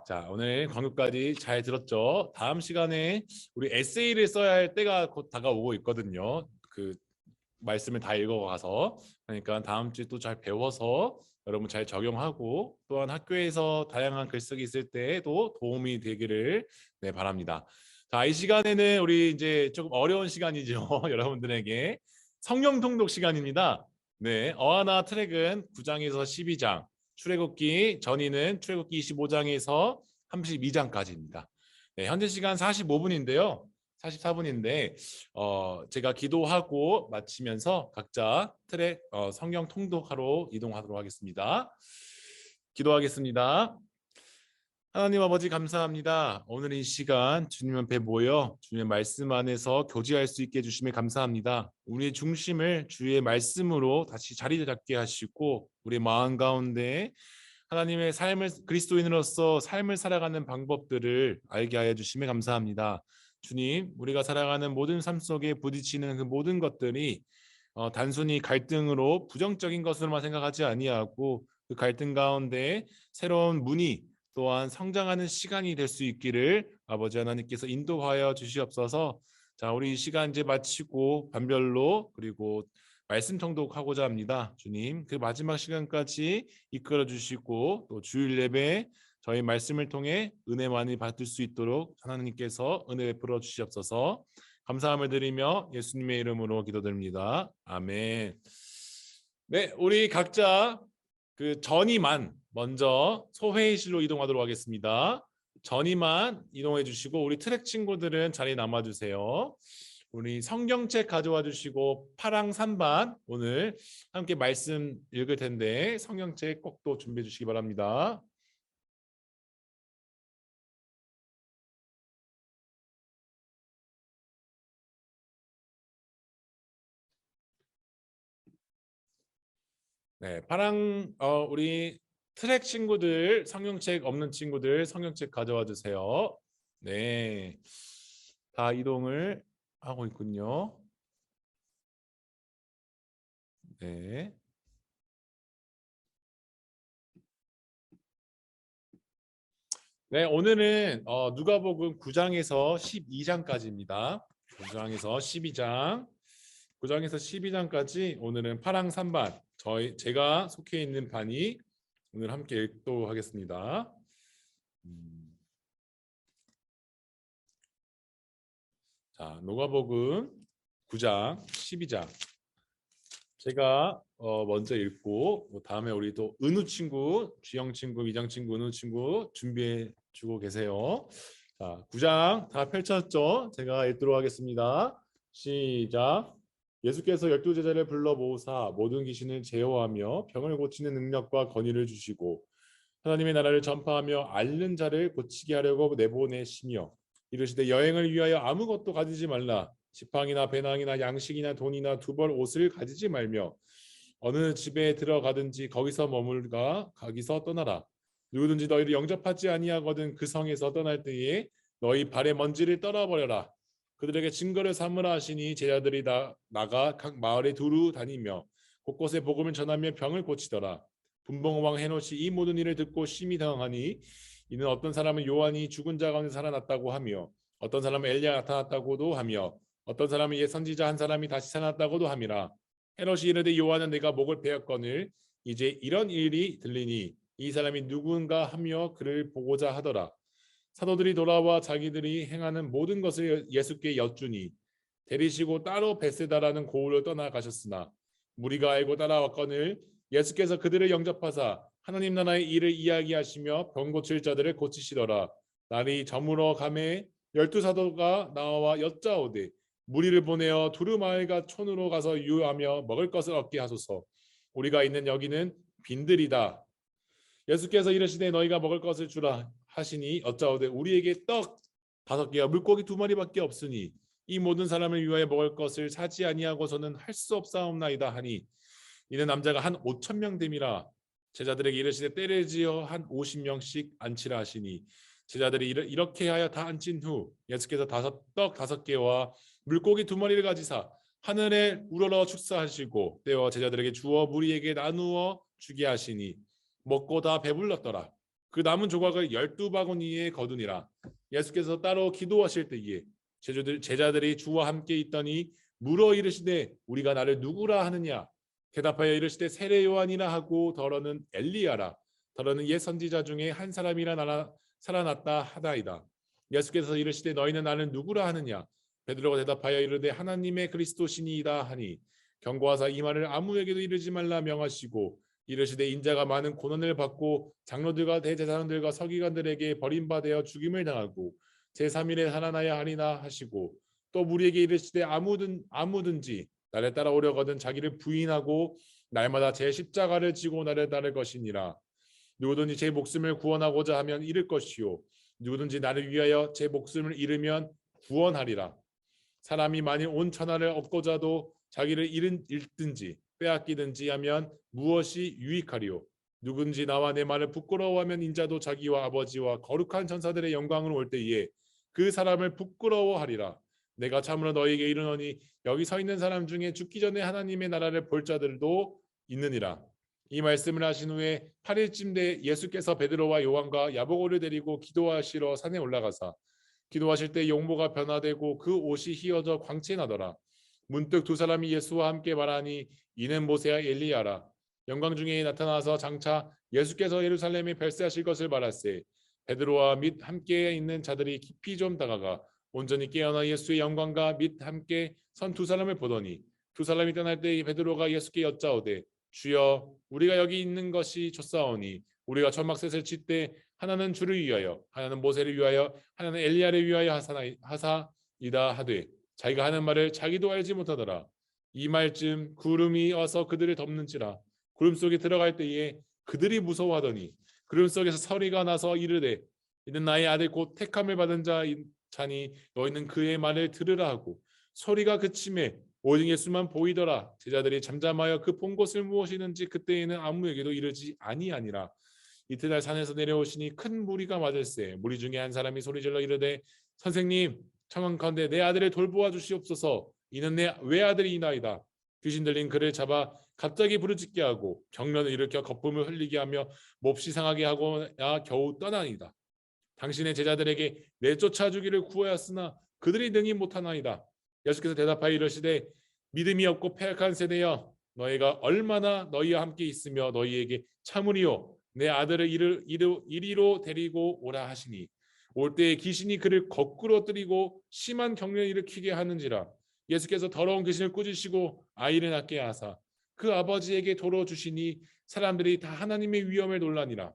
자, 오늘 광고까지 잘 들었죠? 다음 시간에 우리 에세이를 써야 할 때가 곧 다가오고 있거든요. 그 말씀을 다 읽어가서. 그러니까 다음 주에 또 잘 배워서 여러분 잘 적용하고 또한 학교에서 다양한 글쓰기 있을 때에도 도움이 되기를 바랍니다. 자, 이 시간에는 우리 이제 조금 어려운 시간이죠. 여러분들에게 성경 통독 시간입니다. 네, 어하나 트랙은 9장에서 12장, 출애굽기 전이는 출애굽기 25장에서 32장까지입니다. 네, 현재 시간 45분인데요. 44분인데 제가 기도하고 마치면서 각자 트랙 성경 통독하러 이동하도록 하겠습니다. 기도하겠습니다. 하나님 아버지 감사합니다. 오늘 이 시간 주님 앞에 모여 주님의 말씀 안에서 교제할 수 있게 해주심에 감사합니다. 우리의 중심을 주의 말씀으로 다시 자리 잡게 하시고 우리 마음 가운데 하나님의 삶을 그리스도인으로서 삶을 살아가는 방법들을 알게 하여 주심에 감사합니다. 주님, 우리가 살아가는 모든 삶 속에 부딪히는 그 모든 것들이 단순히 갈등으로 부정적인 것으로만 생각하지 아니하고 그 갈등 가운데 새로운 문이 또한 성장하는 시간이 될 수 있기를 아버지 하나님께서 인도하여 주시옵소서. 자, 우리 이 시간 이제 마치고 반별로 그리고 말씀 통독하고자 합니다. 주님, 그 마지막 시간까지 이끌어 주시고 또 주일 예배 저희 말씀을 통해 은혜 많이 받을 수 있도록 하나님께서 은혜 베풀어 주시옵소서. 감사함을 드리며 예수님의 이름으로 기도드립니다. 아멘. 네, 우리 각자 그 전이만 먼저 소회의실로 이동하도록 하겠습니다. 전이만 이동해 주시고 우리 트랙 친구들은 자리에 남아 주세요. 우리 성경책 가져와 주시고 파랑 3반 오늘 함께 말씀 읽을 텐데 성경책 꼭 또 준비해 주시기 바랍니다. 네, 파랑 우리 트랙 친구들 성경책 없는 친구들 성경책 가져와 주세요. 네, 다 이동을 하고 있군요. 네. 네, 오늘은 누가복음 9장에서 12장까지입니다. 9장에서 12장. 9장에서 12장까지 오늘은 파랑 3반 제가 속해 있는 반이 오늘 함께 읽도록 하겠습니다. 자, 누가복음 9장 12장 제가 먼저 읽고 다음에 우리 또 은우 친구, 주영 친구, 미장 친구, 은우 친구 준비해 주고 계세요. 자, 9장 다 펼쳤죠? 제가 읽도록 하겠습니다. 시작. 예수께서 12제자를 불러 모으사 모든 귀신을 제어하며 병을 고치는 능력과 권위를 주시고 하나님의 나라를 전파하며 앓는 자를 고치게 하려고 내보내시며 이르시되 여행을 위하여 아무것도 가지지 말라. 지팡이나 배낭이나 양식이나 돈이나 두 벌 옷을 가지지 말며 어느 집에 들어가든지 거기서 머물가 거기서 떠나라. 누구든지 너희를 영접하지 아니하거든 그 성에서 떠날 때에 너희 발의 먼지를 떨어버려라. 그들에게 증거를 삼으라 하시니 제자들이 나가 각 마을에 두루 다니며 곳곳에 복음을 전하며 병을 고치더라. 분봉왕 헤롯이 이 모든 일을 듣고 심히 당황하니 이는 어떤 사람은 요한이 죽은 자 가운데 살아났다고 하며 어떤 사람은 엘리야 나타났다고도 하며 어떤 사람은 옛 선지자 한 사람이 다시 살아났다고도 함이라. 헤롯이 이르되 요한은 내가 목을 베었거늘 이제 이런 일이 들리니 이 사람이 누군가 하며 그를 보고자 하더라. 사도들이 돌아와 자기들이 행하는 모든 것을 예수께 여쭈니 데리시고 따로 베세다라는 고을로 떠나가셨으나 무리가 알고 따라왔거늘 예수께서 그들을 영접하사 하나님 나라의 일을 이야기하시며 병 고칠 자들을 고치시더라. 날이 저물어 가매 12사도가 나와 여짜오되 무리를 보내어 두루 마을과 촌으로 가서 유하며 먹을 것을 얻게 하소서. 우리가 있는 여기는 빈들이다. 예수께서 이르시되 너희가 먹을 것을 주라 하시니 여짜오되 우리에게 떡 5개와 물고기 2마리밖에 없으니 이 모든 사람을 위하여 먹을 것을 사지 아니하고서는 할 수 없사옵나이다 하니 이는 남자가 한 5,000명 됨이라. 제자들에게 이르시되 때를 지어 한 50명씩 앉히라 하시니 제자들이 이렇게 하여 다 앉힌 후 예수께서 떡 5개와 물고기 2마리를 가지사 하늘에 우러러 축사하시고 떼어 제자들에게 주어 무리에게 나누어 주게 하시니 먹고 다 배불렀더라. 그 남은 조각을 12바구니에 거두니라. 예수께서 따로 기도하실 때에 제자들이 주와 함께 있더니 물어 이르시되 우리가 나를 누구라 하느냐. 대답하여 이르시되 세례 요한이라 하고 더러는 엘리야라. 더러는 옛 선지자 중에 한 사람이라 살아났다 하다이다. 예수께서 이르시되 너희는 나를 누구라 하느냐. 베드로가 대답하여 이르되 하나님의 그리스도시니이다 하니 경고하사 이 말을 아무에게도 이르지 말라 명하시고 이르시되 인자가 많은 고난을 받고 장로들과 대제사장들과 서기관들에게 버림받아 죽임을 당하고 제3일에 살아나야 하리나 하시고 또 무리에게 이르시되 아무든지 나를 따라오려거든 자기를 부인하고 날마다 제 십자가를 지고 나를 따를 것이니라. 누구든지 제 목숨을 구원하고자 하면 잃을 것이요 누구든지 나를 위하여 제 목숨을 잃으면 구원하리라. 사람이 만일 온 천하를 얻고자도 자기를 잃든지 빼앗기든지 하면 무엇이 유익하리요. 누군지 나와 내 말을 부끄러워하면 인자도 자기와 아버지와 거룩한 천사들의 영광으로 올 때에 그 사람을 부끄러워하리라. 내가 참으로 너희에게 이르노니 여기 서 있는 사람 중에 죽기 전에 하나님의 나라를 볼 자들도 있느니라. 이 말씀을 하신 후에 8일쯤 돼 예수께서 베드로와 요한과 야고보를 데리고 기도하시러 산에 올라가사 기도하실 때 용모가 변화되고 그 옷이 휘어져 광채나더라. 문득 두 사람이 예수와 함께 말하니 이는 모세와 엘리야라. 영광 중에 나타나서 장차 예수께서 예루살렘에 별세하실 것을 말하세 베드로와 및 함께 있는 자들이 깊이 좀 다가가 온전히 깨어나 예수의 영광과 및 함께 선 두 사람을 보더니 두 사람이 떠날 때 베드로가 예수께 여짜오되 주여 우리가 여기 있는 것이 좋사오니 우리가 천막셋을 칠 때 하나는 주를 위하여 하나는 모세를 위하여 하나는 엘리야를 위하여 하사이다 하되 자기가 하는 말을 자기도 알지 못하더라. 이 말쯤 구름이 와서 그들을 덮는지라. 구름 속에 들어갈 때에 그들이 무서워하더니 구름 속에서 소리가 나서 이르되 이는 나의 아들 곧 택함을 받은 자니 너희는 그의 말을 들으라 하고 소리가 그침에 오직 예수만 보이더라. 제자들이 잠잠하여 그 본 것을 무엇이든지 그때에는 아무에게도 이르지 아니하니라. 이튿날 산에서 내려오시니 큰 무리가 맞을세 무리 중에 한 사람이 소리질러 이르되 선생님 청하건대 내 아들을 돌보아 주시옵소서. 이는 내 외아들이나이다. 귀신 들린 그를 잡아 갑자기 부르짖게 하고 경련을 일으켜 거품을 흘리게 하며 몹시 상하게 하고야 겨우 떠나니이다. 당신의 제자들에게 내쫓아 주기를 구하였으나 그들이 능히 못하나이다. 예수께서 대답하여 이르시되 믿음이 없고 패역한 세대여 너희가 얼마나 너희와 함께 있으며 너희에게 참으리요 내 아들을 이리로 데리고 오라 하시니 올 때에 귀신이 그를 거꾸로 뜨리고 심한 경련을 일으키게 하는지라. 예수께서 더러운 귀신을 꾸짖으시고 아이를 낳게 하사 그 아버지에게 도로 주시니 사람들이 다 하나님의 위엄을 놀라니라.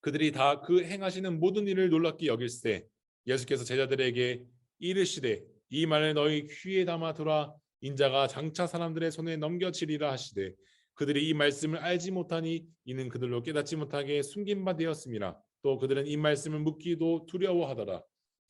그들이 다 그 행하시는 모든 일을 놀랍게 여길세 예수께서 제자들에게 이르시되 이 말을 너희 귀에 담아 두라. 인자가 장차 사람들의 손에 넘겨지리라 하시되 그들이 이 말씀을 알지 못하니 이는 그들로 깨닫지 못하게 숨긴 바 되었음이라. 또 그들은 이 말씀을 묻기도 두려워하더라.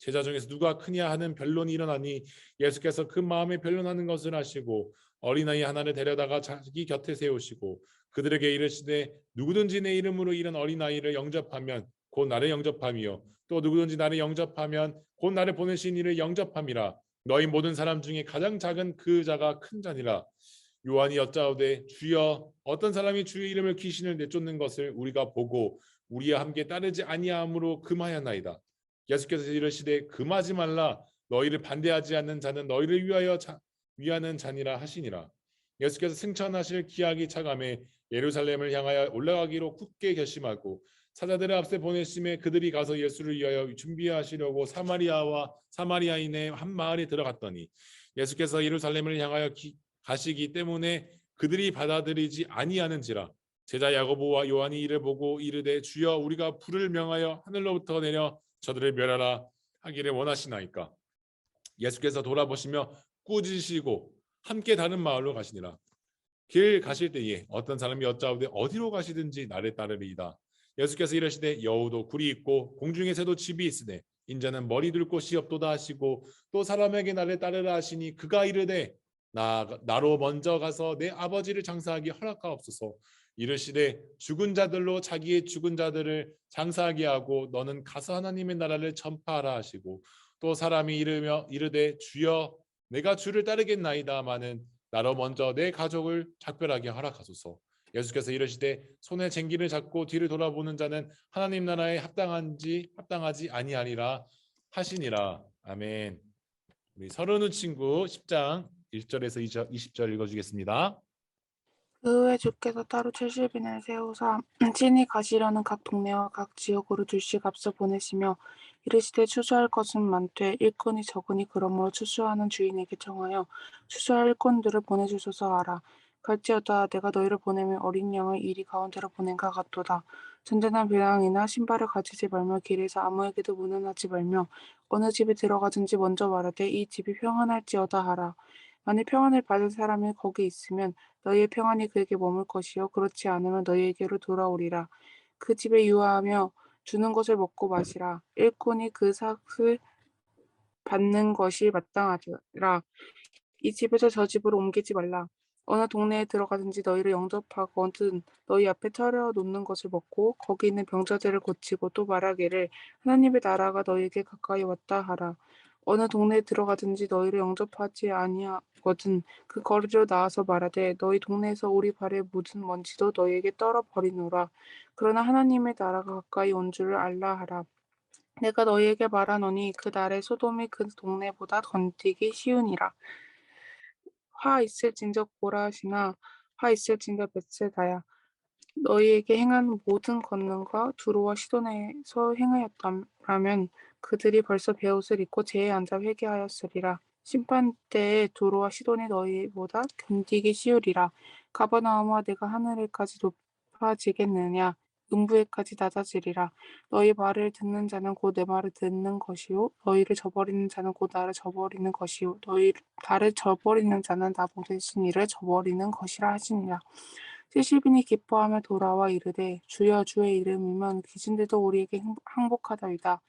제자 중에서 누가 크냐 하는 변론이 일어나니 예수께서 그 마음에 변론하는 것을 아시고 어린아이 하나를 데려다가 자기 곁에 세우시고 그들에게 이르시되 누구든지 내 이름으로 이런 어린아이를 영접하면 곧 나를 영접함이요 또 누구든지 나를 영접하면 곧 나를 보내신 이를 영접함이라. 너희 모든 사람 중에 가장 작은 그 자가 큰 자니라. 요한이 여짜오되 주여 어떤 사람이 주의 이름을 귀신을 내쫓는 것을 우리가 보고 우리와 함께 따르지 아니함으로 금하였나이다. 예수께서 이르시되 금하지 말라. 너희를 반대하지 않는 자는 너희를 위하는 자니라 하시니라. 예수께서 승천하실 기약이 차감해 예루살렘을 향하여 올라가기로 굳게 결심하고 사자들을 앞세 보내심에 그들이 가서 예수를 위하여 준비하시려고 사마리아와 사마리아인의 한 마을에 들어갔더니 예수께서 예루살렘을 향하여 가시기 때문에 그들이 받아들이지 아니하는지라. 제자 야고보와 요한이 이를 보고 이르되 주여 우리가 불을 명하여 하늘로부터 내려 저들을 멸하라 하기를 원하시나이까. 예수께서 돌아보시며 꾸짖으시고 함께 다른 마을로 가시니라. 길 가실 때에 어떤 사람이 여짜오되 어디로 가시든지 나를 따르리이다. 예수께서 이르시되 여우도 굴이 있고 공중에 새도 집이 있으되 인자는 머리 둘 곳이 없도다 하시고 또 사람에게 나를 따르라 하시니 그가 이르되 나로 먼저 가서 내 아버지를 장사하기 허락하옵소서. 이르시되 죽은 자들로 자기의 죽은 자들을 장사하게 하고 너는 가서 하나님의 나라를 전파하라 하시고 또 사람이 이르되 주여 내가 주를 따르겠나이다마는 나로 먼저 내 가족을 작별하게 허락하소서. 예수께서 이르시되 손에 쟁기를 잡고 뒤를 돌아보는 자는 하나님 나라에 합당하지 아니하리라 하시니라. 아멘. 우리 서른우 친구 10장 1절에서 20절 읽어주겠습니다. 그 후에 주께서 따로 70인을 세우사 친히 가시려는 각 동네와 각 지역으로 둘씩 앞서 보내시며 이르시되 추수할 것은 많되 일꾼이 적으니 그러므로 추수하는 주인에게 청하여 추수할 일꾼들을 보내주소서 하라. 갈지어다 내가 너희를 보내면 어린 양을 이리 가운데로 보낸가 같도다. 든든한 배낭이나 신발을 가지지 말며 길에서 아무에게도 문안하지 말며 어느 집에 들어가든지 먼저 말하되 이 집이 평안할지어다 하라. 만일 평안을 받을 사람이 거기 있으면 너희의 평안이 그에게 머물 것이요 그렇지 않으면 너희에게로 돌아오리라. 그 집에 유하하며 주는 것을 먹고 마시라. 일꾼이 그 삭을 받는 것이 마땅하리라. 이 집에서 저 집으로 옮기지 말라. 어느 동네에 들어가든지 너희를 영접하거든 너희 앞에 차려 놓는 것을 먹고 거기 있는 병자들을 고치고 또 말하기를 하나님의 나라가 너희에게 가까이 왔다 하라. 어느 동네에 들어가든지 너희를 영접하지 아니하거든 그 거리로 나와서 말하되 너희 동네에서 우리 발에 묻은 먼지도 너희에게 떨어 버리노라. 그러나 하나님의 나라가 가까이 온 줄을 알라 하라. 내가 너희에게 말하노니 그 날에 소돔이 그 동네보다 건디기 쉬우니라. 화 있을진저 고라시나 화 있을진저 벳세다야. 너희에게 행한 모든 권능과 두로와 시돈에서 행하였다면 그들이 벌써 베옷을 입고 제에 앉아 회개하였으리라. 심판 때에 두로와 시돈이 너희보다 견디기 쉬우리라. 가버나움아 내가 하늘에까지 높아지겠느냐 음부에까지 낮아지리라. 너희 말을 듣는 자는 곧 내 말을 듣는 것이요 너희를 저버리는 자는 곧 나를 저버리는 것이요 나를 저버리는 자는 나 보내신 이를 저버리는 것이라 하시니라. 70인이 기뻐하며 돌아와 이르되 주여 주의 이름이면 귀신들도 우리에게 항복하다이다.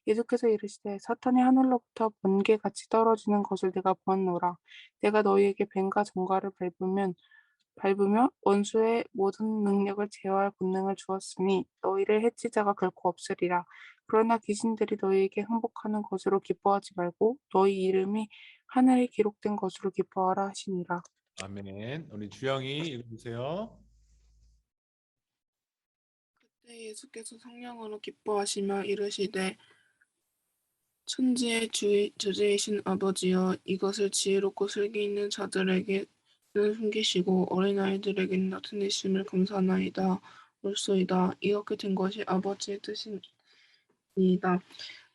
예수께서 이르시되 사탄이 하늘로부터 번개같이 떨어지는 것을 내가 보았노라. 내가 너희에게 뱀과 정갈을 밟으며 원수의 모든 능력을 제어할 권능을 주었으니 너희를 해칠 자가 결코 없으리라. 그러나 귀신들이 너희에게 항복하는 것으로 기뻐하지 말고 너희 이름이 하늘에 기록된 것으로 기뻐하라 하시니라. 아멘. 우리 주영이 읽어주세요. 그때 예수께서 성령으로 기뻐하시며 이르시되 천지의 주제이신 아버지여 이것을 지혜롭고 슬기 있는 자들에게는 숨기시고 어린아이들에게는 나타내심을 감사하나이다. 옳소이다. 이렇게 된 것이 아버지의 뜻이니이다.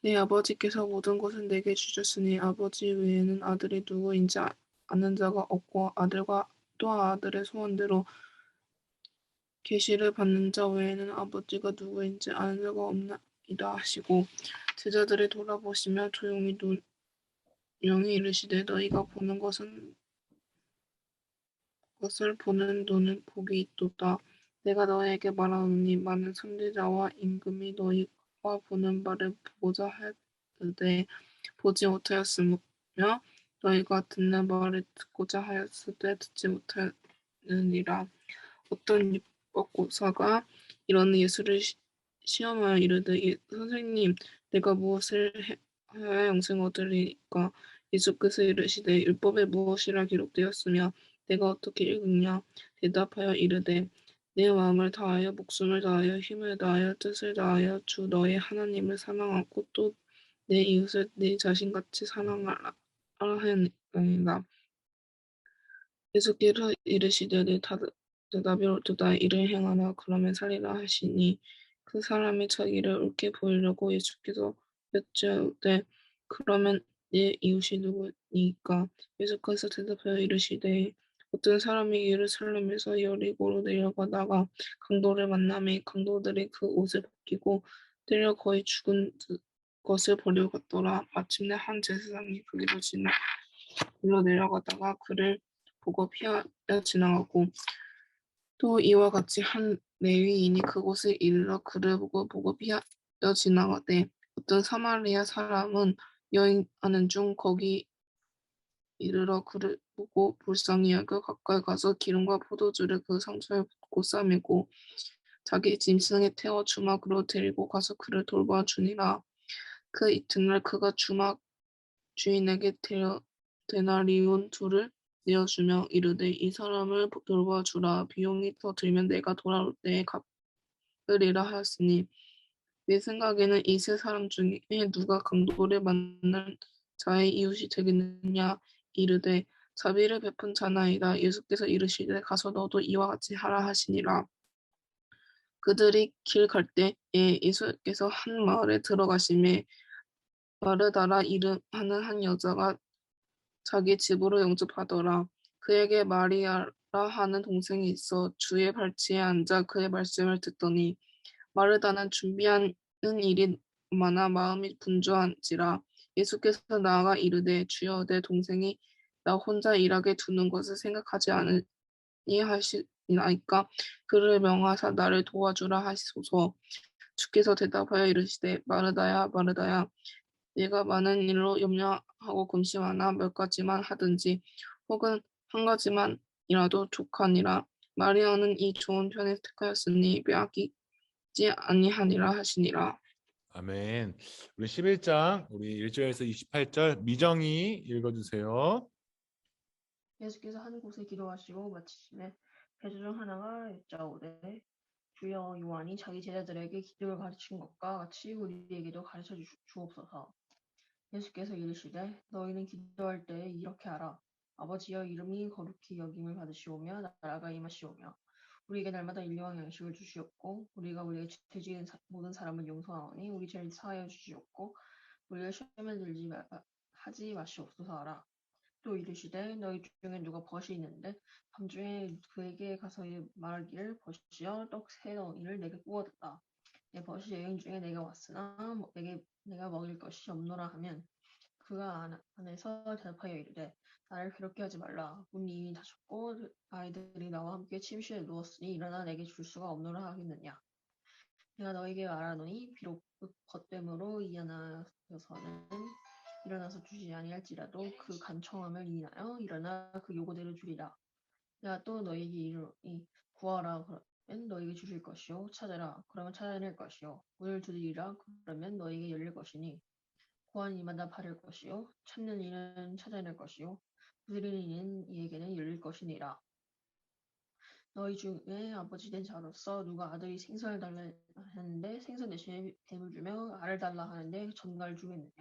내 아버지께서 모든 것을 내게 주셨으니 아버지 외에는 아들이 누구인지 아는 자가 없고 아들과 또 아들의 소원대로 계시를 받는 자 외에는 아버지가 누구인지 아는 자가 없나이다 하시고 제자들이 돌아보시며 조용히 이르시되 너희가 보는 것을 보는 눈은 복이 있도다. 내가 너희에게 말하노니 많은 선지자와 임금이 너희가 보는 바를 보고자 이르되 보지 못하였으며 너희가 듣는 말을 듣고자 하였으되 듣지 못하느니라. 어떤 율법교사가 이러는 예수를 시험하여 이르되 선생님 내가 무엇을 하여야 영생을 얻으리까? 예수께서 이르시되 율법에 무엇이라 기록되었으며 내가 어떻게 읽느냐? 대답하여 이르되 내 마음을 다하여 목숨을 다하여 힘을 다하여 뜻을 다하여 주 너의 하나님을 사랑하고 또 내 이웃을 내 자신같이 사랑하라 하였느니라. 예수께서 이르시되 내 대답이 옳도다. 이를 행하라 그러면 살리라 하시니 그 사람이 자기를 옳게 보이려고 예수께서 여짜오되 그러면 내 이웃이 누구니까? 예수께서 대답하여 이르시되 어떤 사람이 예루살렘에서 여리고로 내려가다가 강도를 만나매 강도들이 그 옷을 벗기고 때려 거의 죽은 것을 버려갔더라. 마침내 한 제사장이 거기로 굴러 내려가다가 그를 보고 피하여 지나가고 또 이와 같이 한 레위인이 그곳에 이르러 그를 보고 피하여 지나가되 어떤 사마리아 사람은 여행하는 중 거기 이르러 그를 보고 불쌍히 여겨 가까이 가서 기름과 포도주를 그 상처에 붓고 싸매고 자기 짐승에 태워 주막으로 데리고 가서 그를 돌봐주니라. 그 이튿날 그가 주막 주인에게 데나리온 둘을 내어주며 이르되 이 사람을 돌봐주라. 비용이 더 들면 내가 돌아올 때에 갚으리라 하였으니 내 생각에는 이 세 사람 중에 누가 강도를 만난 자의 이웃이 되겠느냐? 이르되 자비를 베푼 자나이다. 예수께서 이르시되 가서 너도 이와 같이 하라 하시니라. 그들이 길 갈 때에 예수께서 한 마을에 들어가심에 마르다라 이름하는 한 여자가 자기 집으로 영접하더라. 그에게 마리아라 하는 동생이 있어 주의 발치에 앉아 그의 말씀을 듣더니 마르다는 준비하는 일이 많아 마음이 분주한지라. 예수께서 나아가 이르되 주여 내 동생이 나 혼자 일하게 두는 것을 생각하지 아니하시나이까? 그를 명하사 나를 도와주라 하시소서. 주께서 대답하여 이르시되 마르다야 마르다야 네가 많은 일로 염려하고 근심하나 몇 가지만 하든지 혹은 한 가지만이라도 족하니라. 마리아는 이 좋은 편을 택하였으니 빼앗기지 아니하니라 하시니라. 아멘. 우리 11장 우리 1절에서 28절 미정이 읽어주세요. 예수께서 한 곳에 기도하시고 마치심에 제자 중 하나가 여짜오되 주여 요한이 자기 제자들에게 기도를 가르친 것과 같이 우리에게도 가르쳐 주옵소서. 예수께서 이르시되 너희는 기도할 때에 이렇게 하라. 아버지여 이름이 거룩히 여김을 받으시오며 나라가 임하시오며 우리에게 날마다 일용할 양식을 주시옵고 우리가 우리의 죄 지은 모든 사람을 용서하오니 우리 죄를 사하여 주시옵고 우리가 시험에 들지 하지 마시옵소서 하라. 또 이르시되 너희 중에 누가 벗이 있는데 밤중에 그에게 가서 말하기를 벗이여 떡 세 덩이를 내게 구워달라. 내 벗이 여행 중에 내가 왔으나 내가 먹일 것이 없노라 하면 그가 안에서 대답하여 이르되 나를 괴롭게 하지 말라. 문이 이미 닫혔고 아이들이 나와 함께 침실에 누웠으니 일어나 내게 줄 수가 없노라 하겠느냐. 내가 너에게 말하노니 비록 벗됨으로 이하여서는 일어나서 주지 아니할지라도 그 간청함을 인하여 일어나 그 요구대로 주리라. 내가 또 너에게 이르노니 구하라 그러면 너에게 주실 것이요 찾으라 그러면 찾아낼 것이요 문을 두드리라 그러면 너에게 열릴 것이니 구하는 이마다 받을 것이요 찾는 이는 찾아낼 것이요 두드리는 이는 이에게는 열릴 것이니라. 너희 중에 아버지 된 자로서 누가 아들이 생선을 달라 하는데 생선 대신에 뱀을 주며 알을 달라 하는데 전갈을 주겠느냐.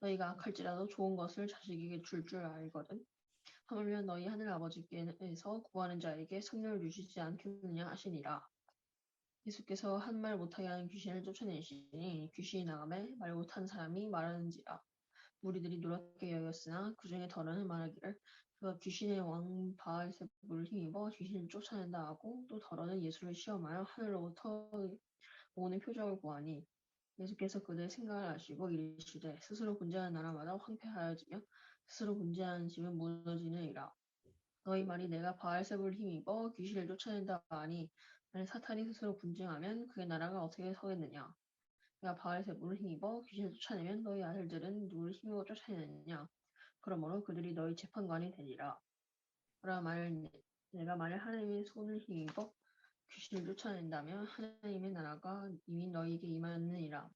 너희가 악할지라도 좋은 것을 자식에게 줄 알거든. 하물며 너희 하늘 아버지께서 구하는 자에게 선물을 주시지 않겠느냐 하시니라. 예수께서 한 말 못하게 하는 귀신을 쫓아내시니 귀신이 나가매 말 못한 사람이 말하는지라. 무리들이 노랗게 여겼으나 그 중에 더러는 말하기를 그가 귀신의 왕 바알세불을 힘입어 귀신을 쫓아낸다 하고 또 더러는 예수를 시험하여 하늘로부터 오는 표적을 구하니 예수께서 그들의 생각을 아시고 이르시되 스스로 분쟁하는 나라마다 황폐하여지며 스스로 분쟁하는 집은 무너지느니라. 너희 말이 내가 바알세불을 힘입어 귀신을 쫓아낸다 하니 만일 사탄이 스스로 분쟁하면 그의 나라가 어떻게 서겠느냐. 내가 바알세불을 힘입어 귀신을 쫓아내면 너희 아들들은 누구를 힘입어 쫓아내느냐? 그러므로 그들이 너희 재판관이 되리라. 내가 만일 하나님의 손을 힘입어 귀신을 쫓아낸다면 하나님의 나라가 이미 너희에게 임하느니라.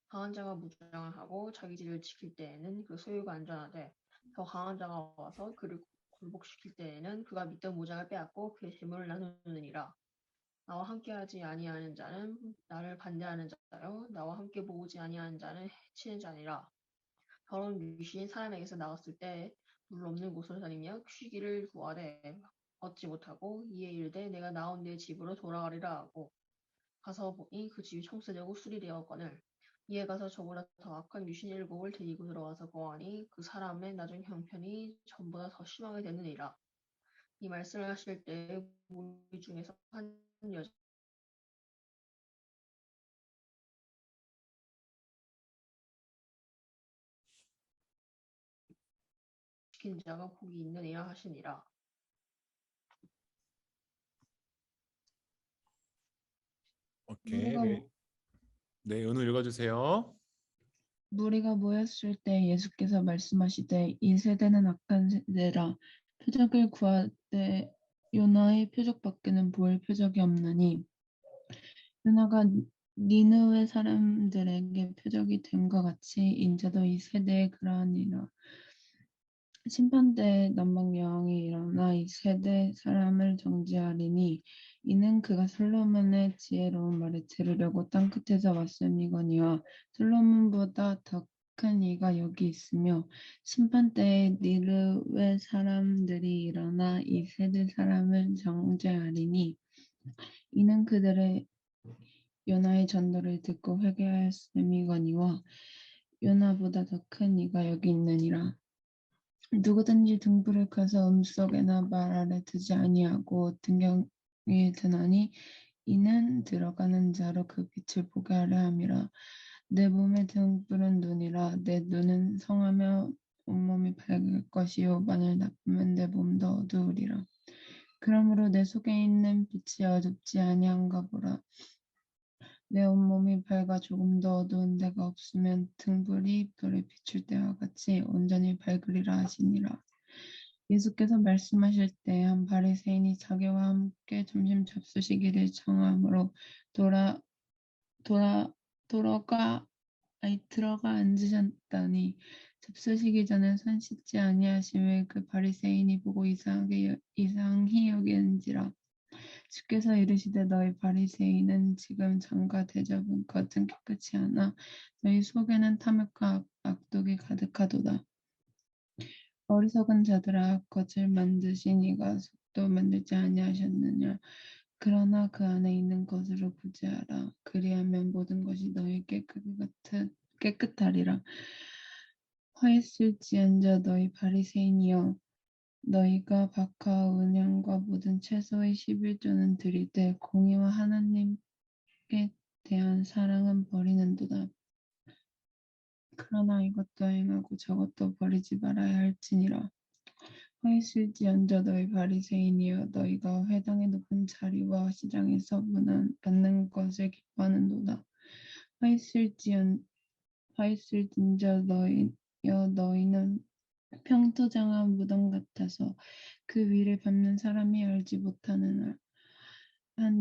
강한 자가 무장을 하고 자기 집을 지킬 때에는 그 소유가 안전하되 더 강한 자가 와서 그를 굴복시킬 때에는 그가 믿던 무장을 빼앗고 그의 재물을 나누느니라. 나와 함께하지 아니하는 자는 나를 반대하는 자요 나와 함께 모으지 아니하는 자는 해치는 자니라. 더러운 귀신이 사람에게서 나갔을 때 물 없는 곳으로 다니며 쉬기를 구하되 얻지 못하고 이에 이르되 내가 나온 내 집으로 돌아가리라 하고 가서 보니 그 집이 청소되고 수리되었거늘 이에 가서 저보다 더 악한 귀신 7을 데리고 들어가서 거하니 그 사람의 나중 형편이 전보다 더 심하게 되느니라. 이 말씀을 하실 때 무리 중에서 한 여자 시킨 자가 복이 있느니라 하시니라. 오케이. 무리가 네. 네, 은우 읽어주세요. 무리가 모였을 때 예수께서 말씀하시되 이 세대는 악한 세대라 표적을 구하되 요나의 표적밖에는 보일 표적이 없나니 요나가 니느웨 사람들에게 표적이 됨과 같이 인자도 이 세대에 그러하니라. 심판때에 남방 여왕이 일어나 이 세대 사람을 정죄하리니 이는 그가 솔로몬의 지혜로운 말을 들으려고 땅끝에서 왔음이거니와 솔로몬보다 더 큰 이가 여기 있으며 심판때에 니느웨 사람들이 일어나 이 세대 사람을 정죄하리니 이는 그들의 요나의 전도를 듣고 회개하였음이거니와 요나보다 더 큰 이가 여기 있느니라. 누구든지 등불을 켜서 음속에나 말 아래 두지 아니하고 등경에 드나니 이는 들어가는 자로 그 빛을 보게 하려 함이라. 내 몸의 등불은 눈이라. 내 눈은 성하며 온몸이 밝을 것이요 만일 나쁘면 내 몸도 어두우리라. 그러므로 내 속에 있는 빛이 어둡지 아니한가 보라. 내 온몸이 밝아 조금 더 어두운 데가 없으면 등불이 불에 비출 때와 같이 온전히 밝으리라 하시니라. 예수께서 말씀하실 때 한 바리새인이 자기와 함께 점심 잡수시기를 청함으로 들어가 앉으셨다니 잡수시기 전에 손 씻지 아니하심을 그 바리새인이 보고 이상히 여기는지라. 주께서 이르시되 너희 바리새인은 지금 전과 대접은 겉은 깨끗이 하나 너희 속에는 탐욕과 악독이 가득하도다. 어리석은 자들아 겉을 만드신 이가 속도 만들지 아니하셨느냐. 그러나 그 안에 있는 것으로 구제하라. 그리하면 모든 것이 너희에게 깨끗하리라. 화 있을지언정 너희 바리새인이여 너희가 박하와 은향과 모든 채소의 11조는 드리되 공의와 하나님께 대한 사랑은 버리는도다. 그러나 이것도 행하고 저것도 버리지 말아야 할지니라. 화 있을지언정 너희 바리새인이여 너희가 회당의 높은 자리와 시장에서 받는 것을 기뻐하는도다. 화 있을진저 너희는 평토장한 무덤 같아서 그 위를 밟는 사람이 알지 못하느냐. 한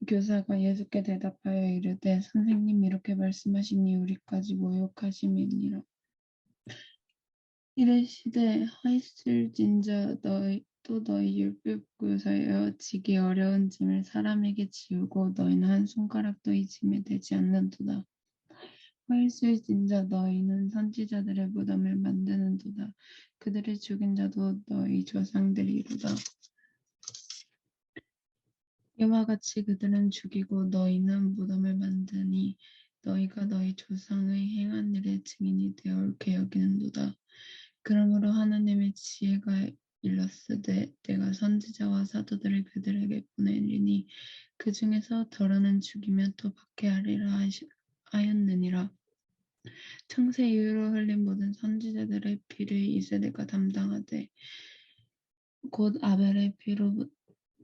교사가 예수께 대답하여 이르되 선생님 이렇게 말씀하시니 우리까지 모욕하심이니라. 이르시되 화 있을진저 너희 율법교사여 지기 어려운 짐을 사람에게 지우고 너희는 한 손가락도 이 짐에 대지 않는도다. 화 있을진저 너희는 선지자들의 무덤을 만드는도다. 그들을 죽인 자도 너희 조상들이로다. 이와 같이 그들은 죽이고 너희는 무덤을 만드니 너희가 너희 조상의 행한 일의 증인이 되어 옳게 여기는도다. 그러므로 하나님의 지혜가 일렀으되 내가 선지자와 사도들을 그들에게 보내리니 그 중에서 덜어는 죽이며 또 박해하리라 하였느니라. 창세 이후로 흘린 모든 선지자들의 피를 이 세대가 담당하되 곧 아벨의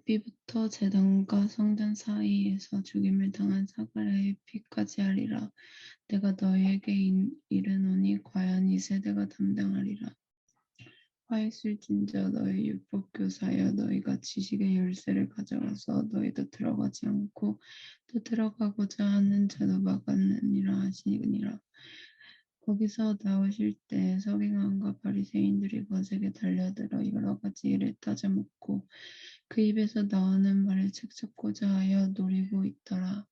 rab비부터 제단과 성전 사이에서 죽임을 당한 사가랴의 피까지 하리라. 내가 너희에게 이르노니 과연 이 세대가 담당하리라. 화 있을진저 너희 율법교사여, 너희가 지식의 열쇠를 가져가서 너희도 들어가지 않고 또 들어가고자 하는 자도 막았느니라 하시니라. 거기서 나오실 때 서기관과 바리새인들이 거세게 달려들어 여러 가지 일을 따져묻고 그 입에서 나오는 말을 책잡고자 하여 노리고 있더라.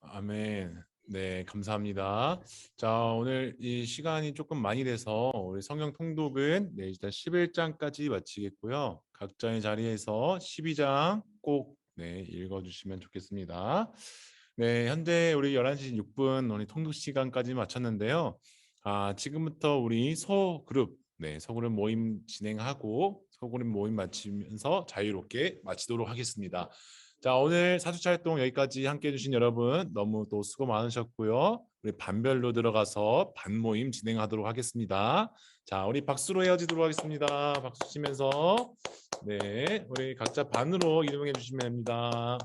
아멘. 네, 감사합니다. 자, 오늘 이 시간이 조금 많이 돼서 우리 성경 통독은 일단 11장까지 마치겠고요. 각자의 자리에서 12장 꼭 읽어주시면 좋겠습니다. 네, 현재 우리 11시 6분 우리 통독 시간까지 마쳤는데요. 지금부터 우리 소그룹 모임 진행하고 소그룹 모임 마치면서 자유롭게 마치도록 하겠습니다. 자, 오늘 4주차 활동 여기까지 함께 해주신 여러분 너무 또 수고 많으셨고요. 우리 반별로 들어가서 반모임 진행하도록 하겠습니다. 자, 우리 박수로 헤어지도록 하겠습니다. 박수 치면서 우리 각자 반으로 이동해 주시면 됩니다.